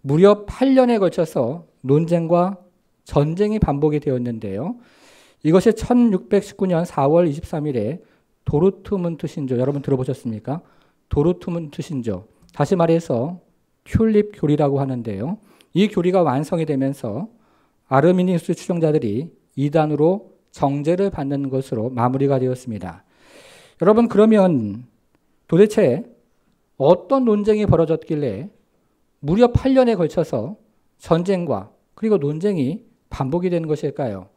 무려 8년에 걸쳐서 논쟁과 전쟁이 반복이 되었는데요. 이것이 1619년 4월 23일에 도르트문트 신조, 여러분 들어보셨습니까? 도르트문트 신조, 다시 말해서 튤립 교리라고 하는데요. 이 교리가 완성이 되면서 아르미니우스 추종자들이 이단으로 정죄를 받는 것으로 마무리가 되었습니다. 여러분, 그러면 도대체 어떤 논쟁이 벌어졌길래 무려 8년에 걸쳐서 전쟁과 그리고 논쟁이 반복이 되는 것일까요?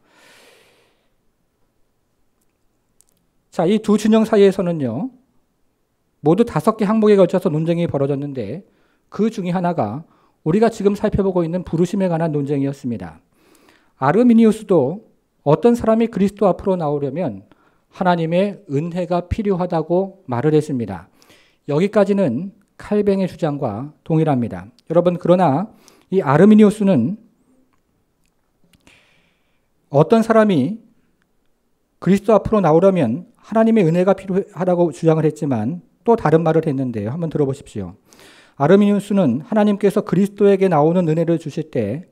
자, 이 두 진영 사이에서는요, 모두 5개 항목에 걸쳐서 논쟁이 벌어졌는데 그 중에 하나가 우리가 지금 살펴보고 있는 부르심에 관한 논쟁이었습니다. 아르미니우스도 어떤 사람이 그리스도 앞으로 나오려면 하나님의 은혜가 필요하다고 말을 했습니다. 여기까지는 칼뱅의 주장과 동일합니다. 여러분, 그러나 이 아르미니우스는 어떤 사람이 그리스도 앞으로 나오려면 하나님의 은혜가 필요하다고 주장을 했지만 또 다른 말을 했는데요. 한번 들어보십시오. 아르미니우스는 하나님께서 그리스도에게 나오는 은혜를 주실 때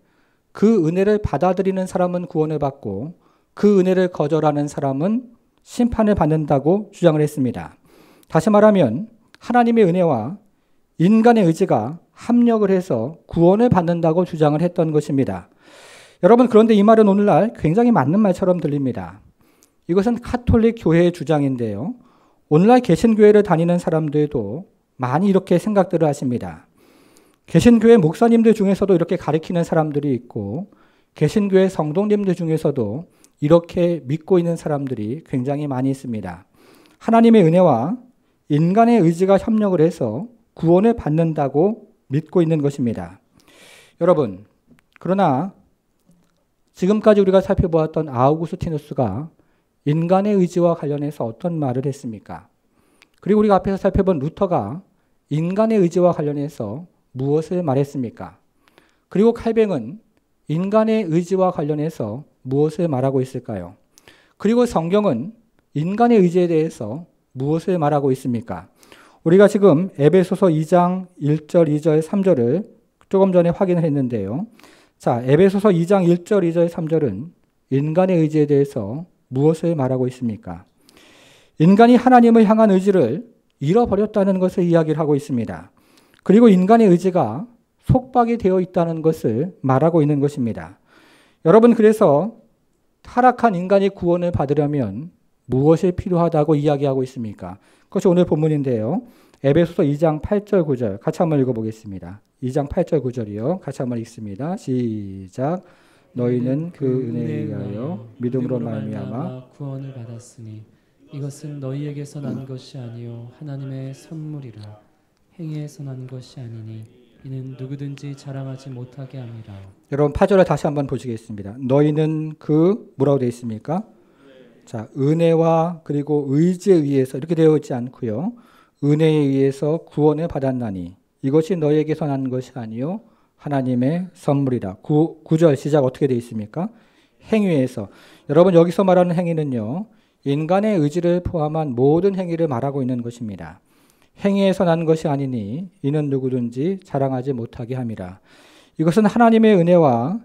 그 은혜를 받아들이는 사람은 구원을 받고 그 은혜를 거절하는 사람은 심판을 받는다고 주장을 했습니다. 다시 말하면 하나님의 은혜와 인간의 의지가 합력을 해서 구원을 받는다고 주장을 했던 것입니다. 여러분, 그런데 이 말은 오늘날 굉장히 맞는 말처럼 들립니다. 이것은 카톨릭 교회의 주장인데요. 오늘날 개신교회를 다니는 사람들도 많이 이렇게 생각들을 하십니다. 개신교회 목사님들 중에서도 이렇게 가르치는 사람들이 있고 개신교회 성도님들 중에서도 이렇게 믿고 있는 사람들이 굉장히 많이 있습니다. 하나님의 은혜와 인간의 의지가 협력을 해서 구원을 받는다고 믿고 있는 것입니다. 여러분, 그러나 지금까지 우리가 살펴보았던 아우구스티누스가 인간의 의지와 관련해서 어떤 말을 했습니까? 그리고 우리가 앞에서 살펴본 루터가 인간의 의지와 관련해서 무엇을 말했습니까? 그리고 칼뱅은 인간의 의지와 관련해서 무엇을 말하고 있을까요? 그리고 성경은 인간의 의지에 대해서 무엇을 말하고 있습니까? 우리가 지금 에베소서 2장 1절, 2절, 3절을 조금 전에 확인을 했는데요. 자, 에베소서 2장 1절, 2절, 3절은 인간의 의지에 대해서 무엇을 말하고 있습니까? 인간이 하나님을 향한 의지를 잃어버렸다는 것을 이야기를 하고 있습니다. 그리고 인간의 의지가 속박이 되어 있다는 것을 말하고 있는 것입니다. 여러분, 그래서 타락한 인간이 구원을 받으려면 무엇이 필요하다고 이야기하고 있습니까? 그것이 오늘 본문인데요. 에베소서 2장 8절 9절 같이 한번 읽어보겠습니다. 2장 8절 9절이요. 같이 한번 읽습니다. 시작. 너희는 그 은혜에 의하여 믿음으로 말미암아 구원을 받았으니 이것은 너희에게서 난 것이 아니요 하나님의 선물이라. 행위에서 난 것이 아니니 이는 누구든지 자랑하지 못하게 함이라. 여러분, 8절을 다시 한번 보시겠습니다. 너희는 그 뭐라고 되어 있습니까? 자, 은혜와 그리고 의지에 의해서 이렇게 되어 있지 않고요. 은혜에 의해서 구원을 받았나니 이것이 너희에게서 난 것이 아니요 하나님의 선물이라. 9절 시작 어떻게 되어 있습니까? 행위에서. 여러분, 여기서 말하는 행위는요, 인간의 의지를 포함한 모든 행위를 말하고 있는 것입니다. 행위에서 난 것이 아니니 이는 누구든지 자랑하지 못하게 함이라. 이것은 하나님의 은혜와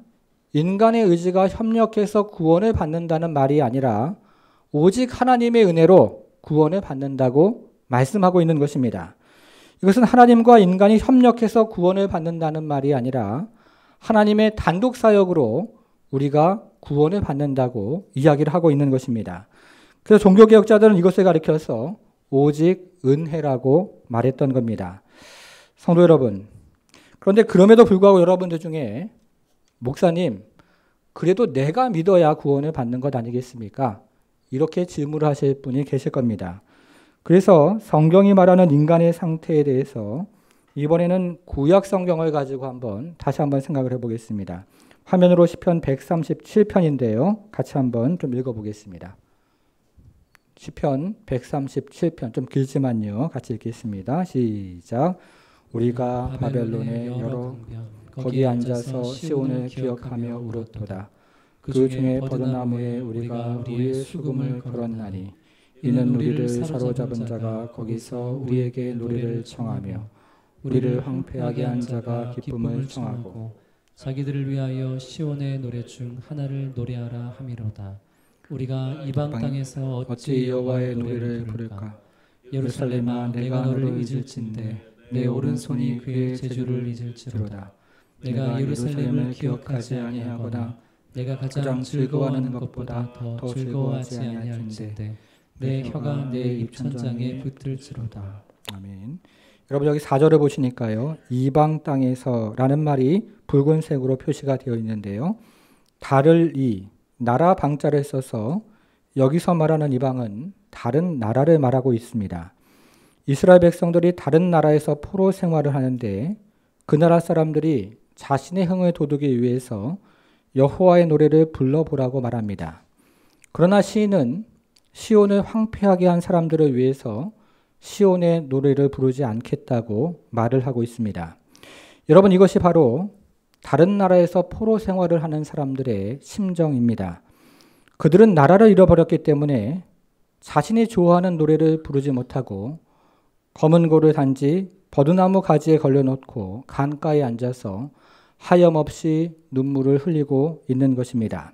인간의 의지가 협력해서 구원을 받는다는 말이 아니라 오직 하나님의 은혜로 구원을 받는다고 말씀하고 있는 것입니다. 이것은 하나님과 인간이 협력해서 구원을 받는다는 말이 아니라 하나님의 단독 사역으로 우리가 구원을 받는다고 이야기를 하고 있는 것입니다. 그래서 종교개혁자들은 이것을 가리켜서 오직 은혜라고 말했던 겁니다. 성도 여러분, 그런데 그럼에도 불구하고 여러분들 중에 목사님, 그래도 내가 믿어야 구원을 받는 것 아니겠습니까? 이렇게 질문을 하실 분이 계실 겁니다. 그래서 성경이 말하는 인간의 상태에 대해서 이번에는 구약 성경을 가지고 다시 한번 생각을 해보겠습니다. 화면으로 시편 137편인데요. 같이 한번 좀 읽어보겠습니다. 시편 137편 좀 길지만요. 같이 읽겠습니다. 시작. 우리가 바벨론의 여러 거기 앉아서 시온을 기억하며 울었도다. 그 중에 버드나무에 우리가 우리의 수금을 걸었나니 이는 우리를 사로잡은 자가 거기서 우리에게 노래를 청하며 우리를 황폐하게 한 자가 기쁨을 청하고 자기들을 위하여 시온의 노래 중 하나를 노래하라 함이로다. 우리가 이방 땅에서 어찌 여호와의 노래를 부를까? 예루살렘아 내가 너를 잊을진대 내 오른손이 그의 재주를 잊을지로다. 내가 예루살렘을 기억하지 아니하거나 내가 가장 즐거워하는 것보다 더 즐거워하지 아니할진대 내 혀가 내 입천장에 붙들지로다. 아멘. 여러분 여기 4절을 보시니까요. 이방 땅에서라는 말이 붉은색으로 표시가 되어 있는데요. 달을 이 나라 방자를 써서 여기서 말하는 이방은 다른 나라를 말하고 있습니다. 이스라엘 백성들이 다른 나라에서 포로 생활을 하는데 그 나라 사람들이 자신의 흥을 돋우기 위해서 여호와의 노래를 불러보라고 말합니다. 그러나 시인은 시온을 황폐하게 한 사람들을 위해서 시온의 노래를 부르지 않겠다고 말을 하고 있습니다. 여러분 이것이 바로 다른 나라에서 포로 생활을 하는 사람들의 심정입니다. 그들은 나라를 잃어버렸기 때문에 자신이 좋아하는 노래를 부르지 못하고 검은 고를 단지 버드나무 가지에 걸려놓고 강가에 앉아서 하염없이 눈물을 흘리고 있는 것입니다.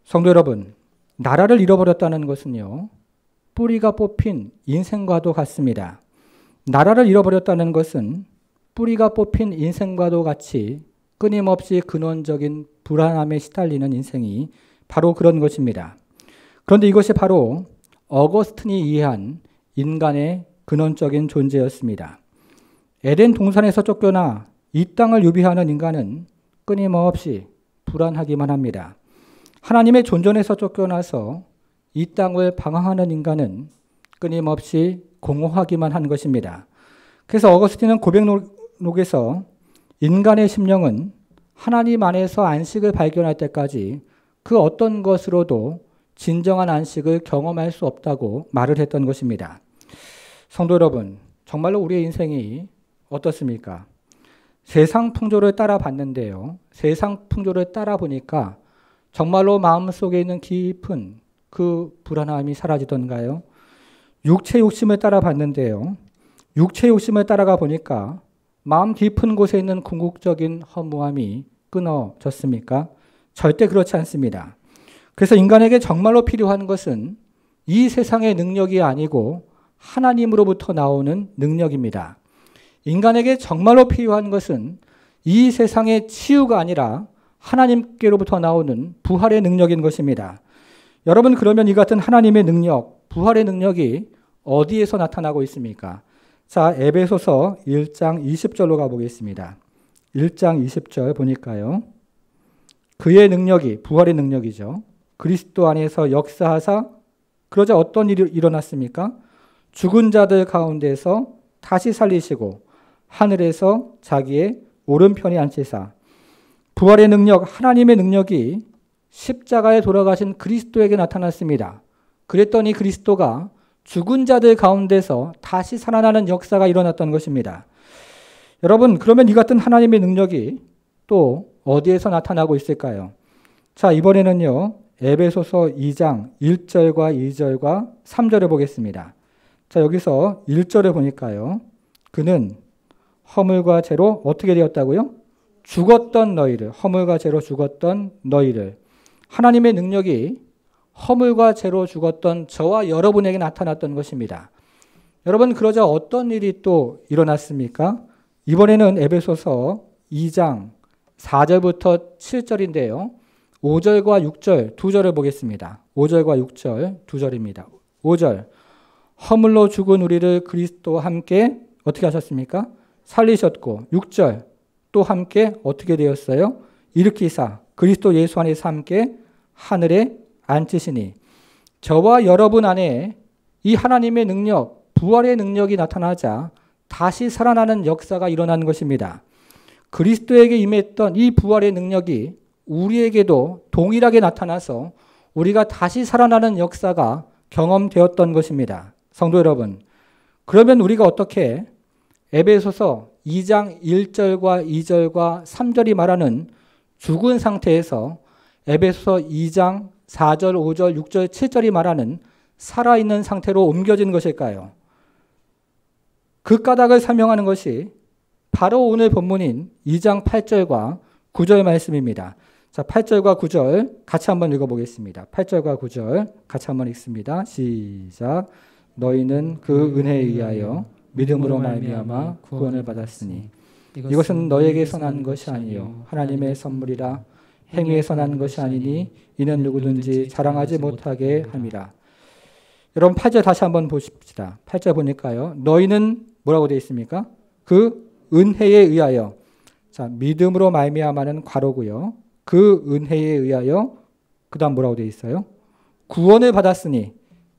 성도 여러분, 나라를 잃어버렸다는 것은요, 뿌리가 뽑힌 인생과도 같습니다. 나라를 잃어버렸다는 것은 뿌리가 뽑힌 인생과도 같이 끊임없이 근원적인 불안함에 시달리는 인생이 바로 그런 것입니다. 그런데 이것이 바로 어거스틴이 이해한 인간의 근원적인 존재였습니다. 에덴 동산에서 쫓겨나 이 땅을 유비하는 인간은 끊임없이 불안하기만 합니다. 하나님의 존전에서 쫓겨나서 이 땅을 방황하는 인간은 끊임없이 공허하기만 한 것입니다. 그래서 어거스틴은 고백록에서 인간의 심령은 하나님 안에서 안식을 발견할 때까지 그 어떤 것으로도 진정한 안식을 경험할 수 없다고 말을 했던 것입니다. 성도 여러분, 정말로 우리의 인생이 어떻습니까? 세상 풍조를 따라 봤는데요. 세상 풍조를 따라 보니까 정말로 마음속에 있는 깊은 그 불안함이 사라지던가요? 육체 욕심을 따라 봤는데요. 육체 욕심을 따라가 보니까 마음 깊은 곳에 있는 궁극적인 허무함이 끊어졌습니까? 절대 그렇지 않습니다. 그래서 인간에게 정말로 필요한 것은 이 세상의 능력이 아니고 하나님으로부터 나오는 능력입니다. 인간에게 정말로 필요한 것은 이 세상의 치유가 아니라 하나님께로부터 나오는 부활의 능력인 것입니다. 여러분, 그러면 이 같은 하나님의 능력, 부활의 능력이 어디에서 나타나고 있습니까? 자, 에베소서 1장 20절로 가보겠습니다. 1장 20절 보니까요. 그의 능력이, 부활의 능력이죠. 그리스도 안에서 역사하사 그러자 어떤 일이 일어났습니까? 죽은 자들 가운데서 다시 살리시고 하늘에서 자기의 오른편에 앉히사. 부활의 능력, 하나님의 능력이 십자가에 돌아가신 그리스도에게 나타났습니다. 그랬더니 그리스도가 죽은 자들 가운데서 다시 살아나는 역사가 일어났던 것입니다. 여러분, 그러면 이 같은 하나님의 능력이 또 어디에서 나타나고 있을까요? 자, 이번에는요, 에베소서 2장 1절과 2절과 3절을 보겠습니다. 자, 여기서 1절을 보니까요. 그는 허물과 죄로 어떻게 되었다고요? 죽었던 너희를, 허물과 죄로 죽었던 너희를. 하나님의 능력이 허물과 죄로 죽었던 저와 여러분에게 나타났던 것입니다. 여러분, 그러자 어떤 일이 또 일어났습니까? 이번에는 에베소서 2장 4절부터 7절인데요. 5절과 6절 두 절을 보겠습니다. 5절과 6절 두 절입니다. 5절, 허물로 죽은 우리를 그리스도와 함께 어떻게 하셨습니까? 살리셨고, 6절 또 함께 어떻게 되었어요? 일으키사 그리스도 예수 안에서 함께 하늘에 앉히시니. 저와 여러분 안에 이 하나님의 능력, 부활의 능력이 나타나자 다시 살아나는 역사가 일어난 것입니다. 그리스도에게 임했던 이 부활의 능력이 우리에게도 동일하게 나타나서 우리가 다시 살아나는 역사가 경험되었던 것입니다. 성도 여러분, 그러면 우리가 어떻게 에베소서 2장 1절과 2절과 3절이 말하는 죽은 상태에서 에베소서 2장 4절, 5절, 6절, 7절이 말하는 살아있는 상태로 옮겨진 것일까요? 그 까닭을 설명하는 것이 바로 오늘 본문인 2장 8절과 9절 말씀입니다. 자, 8절과 9절 같이 한번 읽어보겠습니다. 8절과 9절 같이 한번 읽습니다. 시작. 너희는 그 은혜에 의하여 믿음으로 말미암아 구원을 받았으니 이것은 너에게서 난 것이 아니요 하나님의 선물이라. 행위에서 난 것이 아니니 이는 누구든지 자랑하지 못하게 함이라. 여러분 8절 다시 한번 보십시다. 8절 보니까요. 너희는 뭐라고 되어 있습니까? 그 은혜에 의하여. 자, 믿음으로 말미암아는 괄호고요. 그 은혜에 의하여 그 다음 뭐라고 되어 있어요? 구원을 받았으니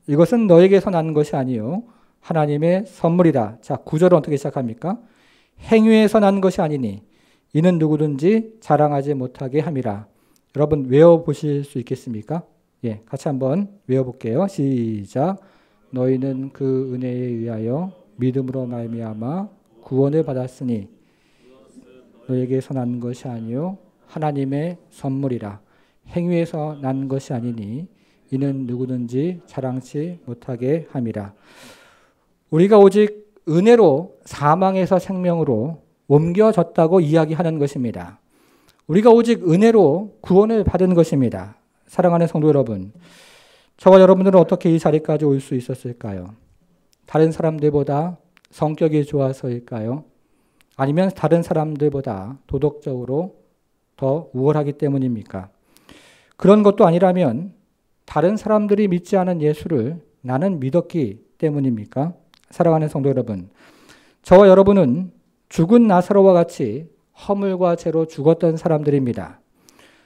이것은 너에게서 난 것이 아니요 하나님의 선물이라. 자, 9절은 어떻게 시작합니까? 행위에서 난 것이 아니니 이는 누구든지 자랑하지 못하게 함이라. 여러분 외워보실 수 있겠습니까? 예, 같이 한번 외워볼게요. 시작. 너희는 그 은혜에 의하여 믿음으로 말미암아 구원을 받았으니 너에게서 난 것이 아니요 하나님의 선물이라. 행위에서 난 것이 아니니 이는 누구든지 자랑치 못하게 함이라. 우리가 오직 은혜로 사망에서 생명으로 옮겨졌다고 이야기하는 것입니다. 우리가 오직 은혜로 구원을 받은 것입니다. 사랑하는 성도 여러분, 저와 여러분들은 어떻게 이 자리까지 올 수 있었을까요? 다른 사람들보다 성격이 좋아서일까요? 아니면 다른 사람들보다 도덕적으로 더 우월하기 때문입니까? 그런 것도 아니라면 다른 사람들이 믿지 않은 예수를 나는 믿었기 때문입니까? 사랑하는 성도 여러분, 저와 여러분은 죽은 나사로와 같이 허물과 죄로 죽었던 사람들입니다.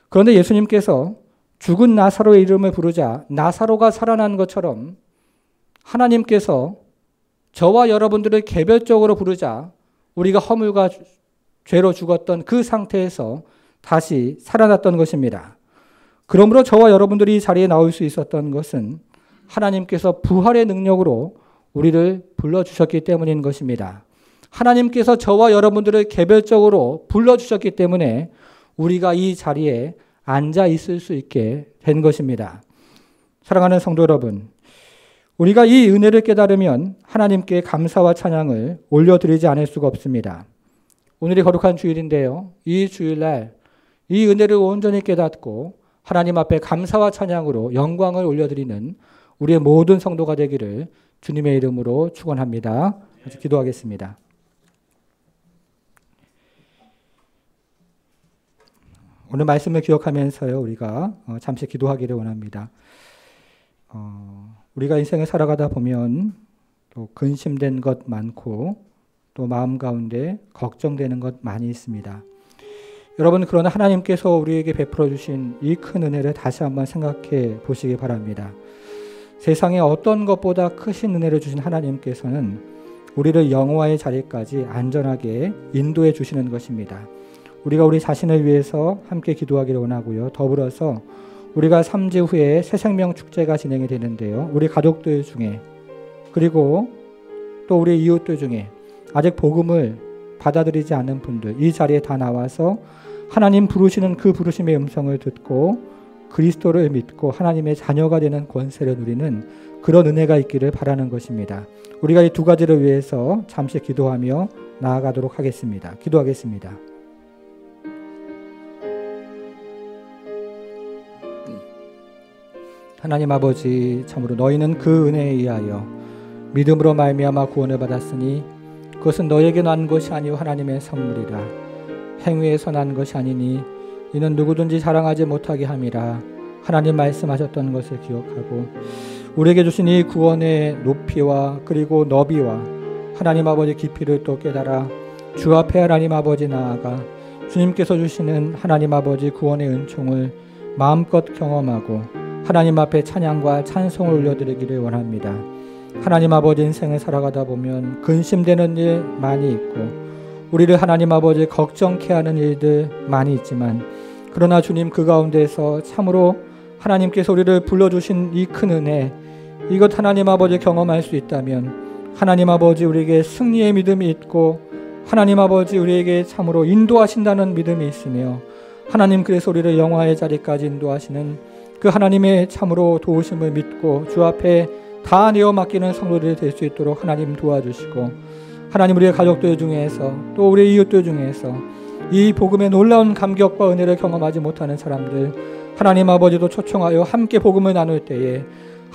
그런데 예수님께서 죽은 나사로의 이름을 부르자 나사로가 살아난 것처럼 하나님께서 저와 여러분들을 개별적으로 부르자 우리가 허물과 죄로 죽었던 그 상태에서 다시 살아났던 것입니다. 그러므로 저와 여러분들이 이 자리에 나올 수 있었던 것은 하나님께서 부활의 능력으로 우리를 불러주셨기 때문인 것입니다. 하나님께서 저와 여러분들을 개별적으로 불러주셨기 때문에 우리가 이 자리에 앉아 있을 수 있게 된 것입니다. 사랑하는 성도 여러분, 우리가 이 은혜를 깨달으면 하나님께 감사와 찬양을 올려드리지 않을 수가 없습니다. 오늘이 거룩한 주일인데요. 이 주일날 이 은혜를 온전히 깨닫고 하나님 앞에 감사와 찬양으로 영광을 올려드리는 우리의 모든 성도가 되기를 주님의 이름으로 축원합니다. 같이 기도하겠습니다. 오늘 말씀을 기억하면서요, 우리가 잠시 기도하기를 원합니다. 우리가 인생을 살아가다 보면 또 근심된 것 많고 또 마음 가운데 걱정되는 것 많이 있습니다. 여러분, 그러나 하나님께서 우리에게 베풀어 주신 이 큰 은혜를 다시 한번 생각해 보시기 바랍니다. 세상에 어떤 것보다 크신 은혜를 주신 하나님께서는 우리를 영화의 자리까지 안전하게 인도해 주시는 것입니다. 우리가 우리 자신을 위해서 함께 기도하기를 원하고요. 더불어서 우리가 3주 후에 새생명 축제가 진행이 되는데요. 우리 가족들 중에 그리고 또 우리 이웃들 중에 아직 복음을 받아들이지 않는 분들 이 자리에 다 나와서 하나님 부르시는 그 부르심의 음성을 듣고 그리스도를 믿고 하나님의 자녀가 되는 권세를 누리는 그런 은혜가 있기를 바라는 것입니다. 우리가 이 두 가지를 위해서 잠시 기도하며 나아가도록 하겠습니다. 기도하겠습니다. 하나님 아버지, 참으로 너희는 그 은혜에 의하여 믿음으로 말미암아 구원을 받았으니 그것은 너에게 난 것이 아니오 하나님의 선물이라. 행위에서 난 것이 아니니 이는 누구든지 자랑하지 못하게 함이라. 하나님 말씀하셨던 것을 기억하고 우리에게 주신 이 구원의 높이와 그리고 너비와 하나님 아버지 깊이를 또 깨달아 주 앞에 하나님 아버지 나아가 주님께서 주시는 하나님 아버지 구원의 은총을 마음껏 경험하고 하나님 앞에 찬양과 찬송을 올려드리기를 원합니다. 하나님 아버지 인생을 살아가다 보면 근심되는 일 많이 있고 우리를 하나님 아버지 걱정케 하는 일들 많이 있지만 그러나 주님 그 가운데서 참으로 하나님께서 우리를 불러주신 이 큰 은혜 이것 하나님 아버지 경험할 수 있다면 하나님 아버지 우리에게 승리의 믿음이 있고 하나님 아버지 우리에게 참으로 인도하신다는 믿음이 있으며 하나님 그래서 우리를 영화의 자리까지 인도하시는 그 하나님의 참으로 도우심을 믿고 주 앞에 다 내어 맡기는 성도들이 될 수 있도록 하나님 도와주시고 하나님 우리의 가족들 중에서 또 우리 이웃들 중에서 이 복음의 놀라운 감격과 은혜를 경험하지 못하는 사람들 하나님 아버지도 초청하여 함께 복음을 나눌 때에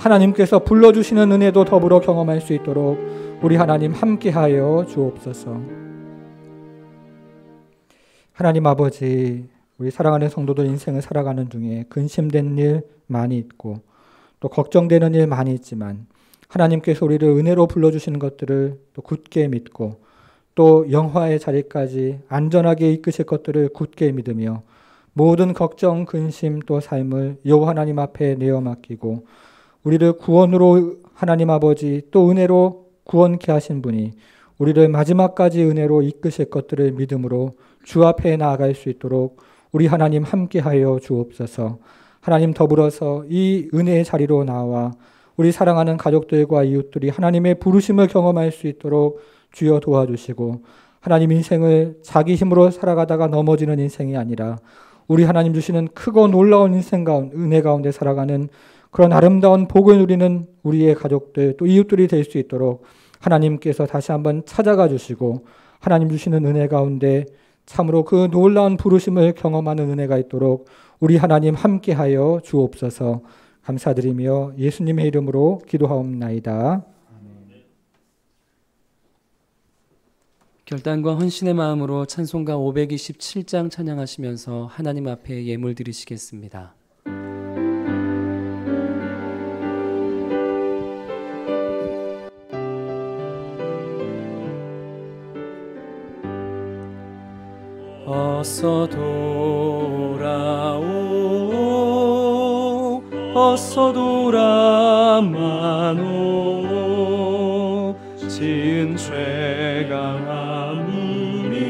하나님께서 불러주시는 은혜도 더불어 경험할 수 있도록 우리 하나님 함께하여 주옵소서. 하나님 아버지, 우리 사랑하는 성도들 인생을 살아가는 중에 근심된 일 많이 있고 또 걱정되는 일 많이 있지만 하나님께서 우리를 은혜로 불러주시는 것들을 또 굳게 믿고 또 영화의 자리까지 안전하게 이끄실 것들을 굳게 믿으며 모든 걱정, 근심 또 삶을 여호와 하나님 앞에 내어 맡기고 우리를 구원으로 하나님 아버지 또 은혜로 구원케 하신 분이 우리를 마지막까지 은혜로 이끄실 것들을 믿음으로 주 앞에 나아갈 수 있도록 우리 하나님 함께하여 주옵소서. 하나님 더불어서 이 은혜의 자리로 나와 우리 사랑하는 가족들과 이웃들이 하나님의 부르심을 경험할 수 있도록 주여 도와주시고 하나님 인생을 자기 힘으로 살아가다가 넘어지는 인생이 아니라 우리 하나님 주시는 크고 놀라운 인생 가운데 은혜 가운데 살아가는 그런 아름다운 복을 누리는 우리의 가족들 또 이웃들이 될 수 있도록 하나님께서 다시 한번 찾아가 주시고 하나님 주시는 은혜 가운데 참으로 그 놀라운 부르심을 경험하는 은혜가 있도록 우리 하나님 함께하여 주옵소서. 감사드리며 예수님의 이름으로 기도하옵나이다. 결단과 헌신의 마음으로 찬송가 527장 찬양하시면서 하나님 앞에 예물 드리시겠습니다. 어서 돌아오 어서 돌아마노 지은 죄가 아무리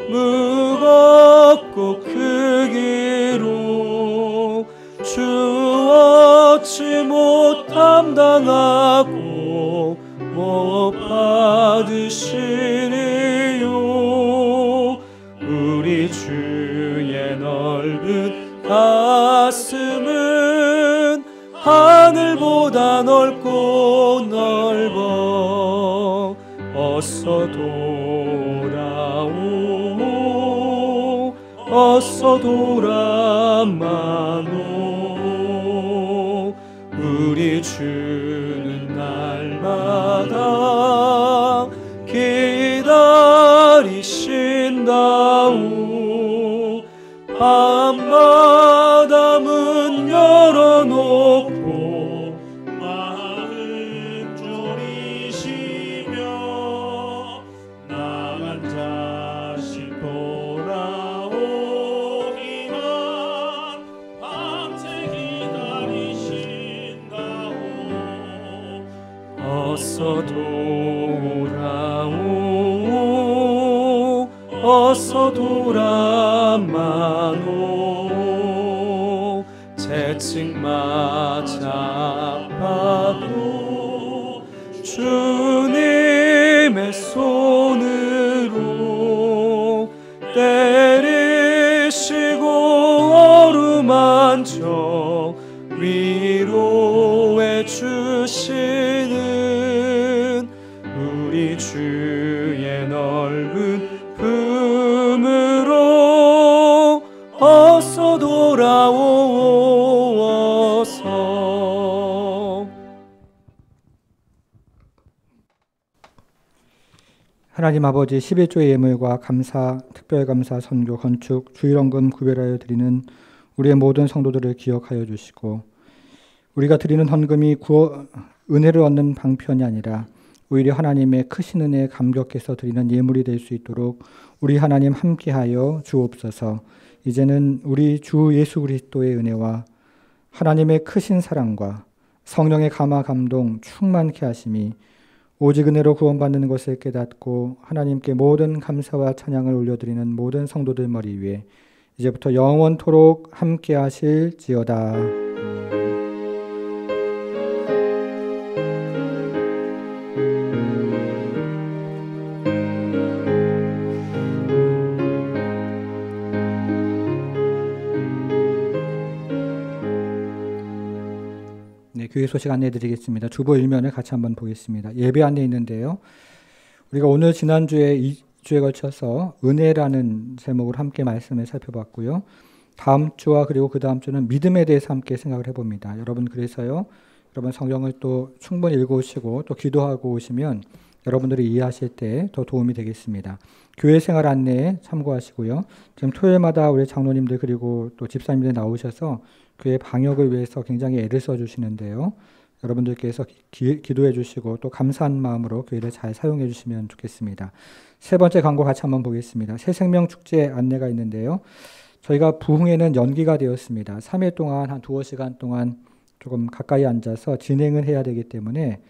무겁고 크기로 주 얻지 못 감당하고 못 받으시리요 우리 주의 넓은 가슴은 하늘보다 넓고 넓어 어서 돌아오 어서 돌아마노 우리 주는 날마다 기다리신다오 밤마다 문 열어놓고 마음 졸이시며 나만 다시 돌아오기만 밤새 기다리신다오 어서 돌아오 어서 돌아마노 채찍 맞아 아파도 주님의 손으로 때리시고 어루만져 위로해 주시는 우리 주의 넓은 품으로 어서 돌아오어서. 하나님 아버지 11조의 예물과 감사, 특별감사, 선교, 건축, 주일원금 구별하여 드리는 우리의 모든 성도들을 기억하여 주시고 우리가 드리는 헌금이 은혜를 얻는 방편이 아니라 오히려 하나님의 크신 은혜에 감격해서 드리는 예물이 될 수 있도록 우리 하나님 함께하여 주옵소서. 이제는 우리 주 예수 그리스도의 은혜와 하나님의 크신 사랑과 성령의 감화 감동 충만케 하심이 오직 은혜로 구원받는 것을 깨닫고 하나님께 모든 감사와 찬양을 올려드리는 모든 성도들 머리 위에 이제부터 영원토록 함께 하실지어다. 네, 교회 소식 안내해 드리겠습니다. 주보 1면을 같이 한번 보겠습니다. 예배 안내 있는데요. 우리가 오늘 지난주에 2주에 걸쳐서 은혜라는 제목으로 함께 말씀을 살펴봤고요. 다음 주와 그리고 그 다음 주는 믿음에 대해서 함께 생각을 해봅니다. 여러분 그래서요. 여러분 성경을 또 충분히 읽어오시고 또 기도하고 오시면 여러분들이 이해하실 때 더 도움이 되겠습니다. 교회 생활 안내에 참고하시고요. 지금 토요일마다 우리 장로님들 그리고 또 집사님들 나오셔서 교회 방역을 위해서 굉장히 애를 써주시는데요. 여러분들께서 기도해 주시고 또 감사한 마음으로 교회를 잘 사용해 주시면 좋겠습니다. 세 번째 광고 같이 한번 보겠습니다. 새생명축제 안내가 있는데요. 저희가 부흥회는 연기가 되었습니다. 3일 동안 한 두어 시간 동안 조금 가까이 앉아서 진행을 해야 되기 때문에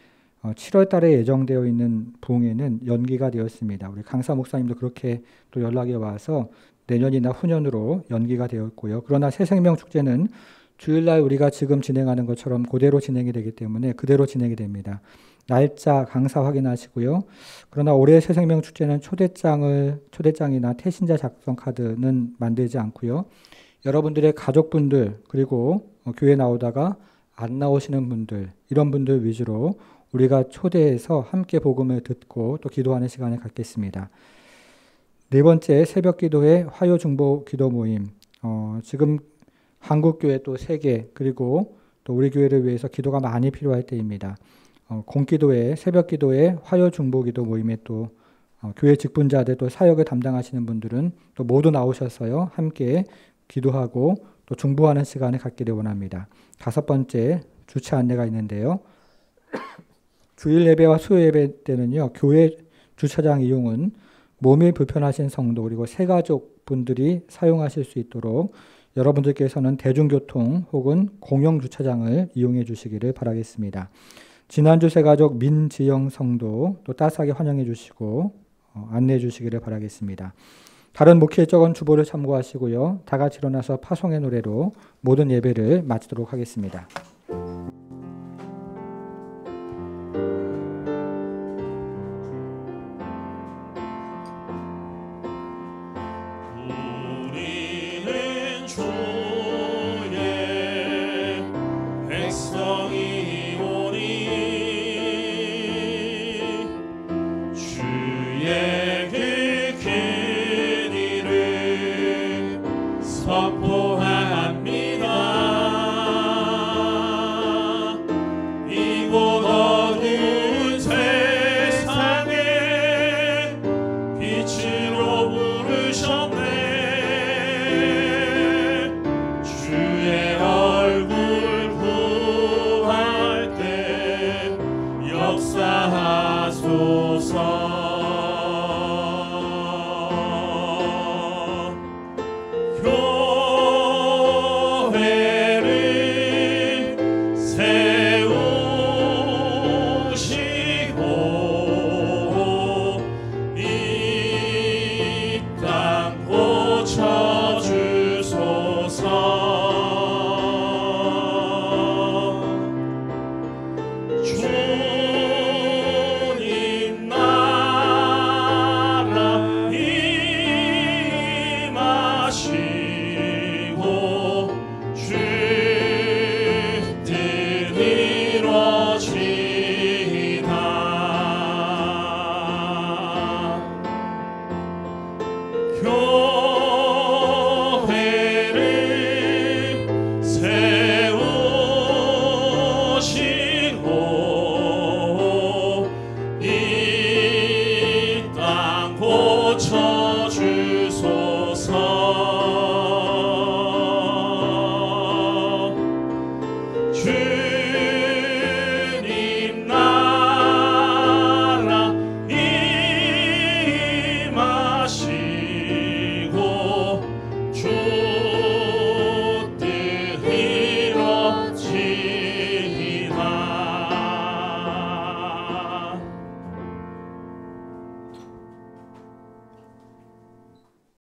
7월 달에 예정되어 있는 부흥회는 연기가 되었습니다. 우리 강사 목사님도 그렇게 또 연락이 와서 내년이나 후년으로 연기가 되었고요. 그러나 새생명축제는 주일날 우리가 지금 진행하는 것처럼 그대로 진행이 되기 때문에 그대로 진행이 됩니다. 날짜 강사 확인하시고요. 그러나 올해 새생명축제는 초대장이나 태신자 작성 카드는 만들지 않고요. 여러분들의 가족분들 그리고 교회 나오다가 안 나오시는 분들 이런 분들 위주로 우리가 초대해서 함께 복음을 듣고 또 기도하는 시간을 갖겠습니다. 네 번째 새벽 기도회 화요 중보 기도 모임. 지금 한국 교회 또 세계 그리고 또 우리 교회를 위해서 기도가 많이 필요할 때입니다. 공기도회 새벽 기도회 화요 중보 기도 모임에 또 교회 직분자들 또 사역을 담당하시는 분들은 또 모두 나오셔서요 함께 기도하고 또 중보하는 시간을 갖기를 원합니다. 다섯 번째 주차 안내가 있는데요. 주일 예배와 수요 예배 때는요 교회 주차장 이용은 몸이 불편하신 성도 그리고 새가족 분들이 사용하실 수 있도록 여러분들께서는 대중교통 혹은 공영 주차장을 이용해 주시기를 바라겠습니다. 지난주 새가족 민지영 성도 또 따스하게 환영해 주시고 안내해 주시기를 바라겠습니다. 다른 목회 일정은 주보를 참고하시고요. 다 같이 일어나서 파송의 노래로 모든 예배를 마치도록 하겠습니다.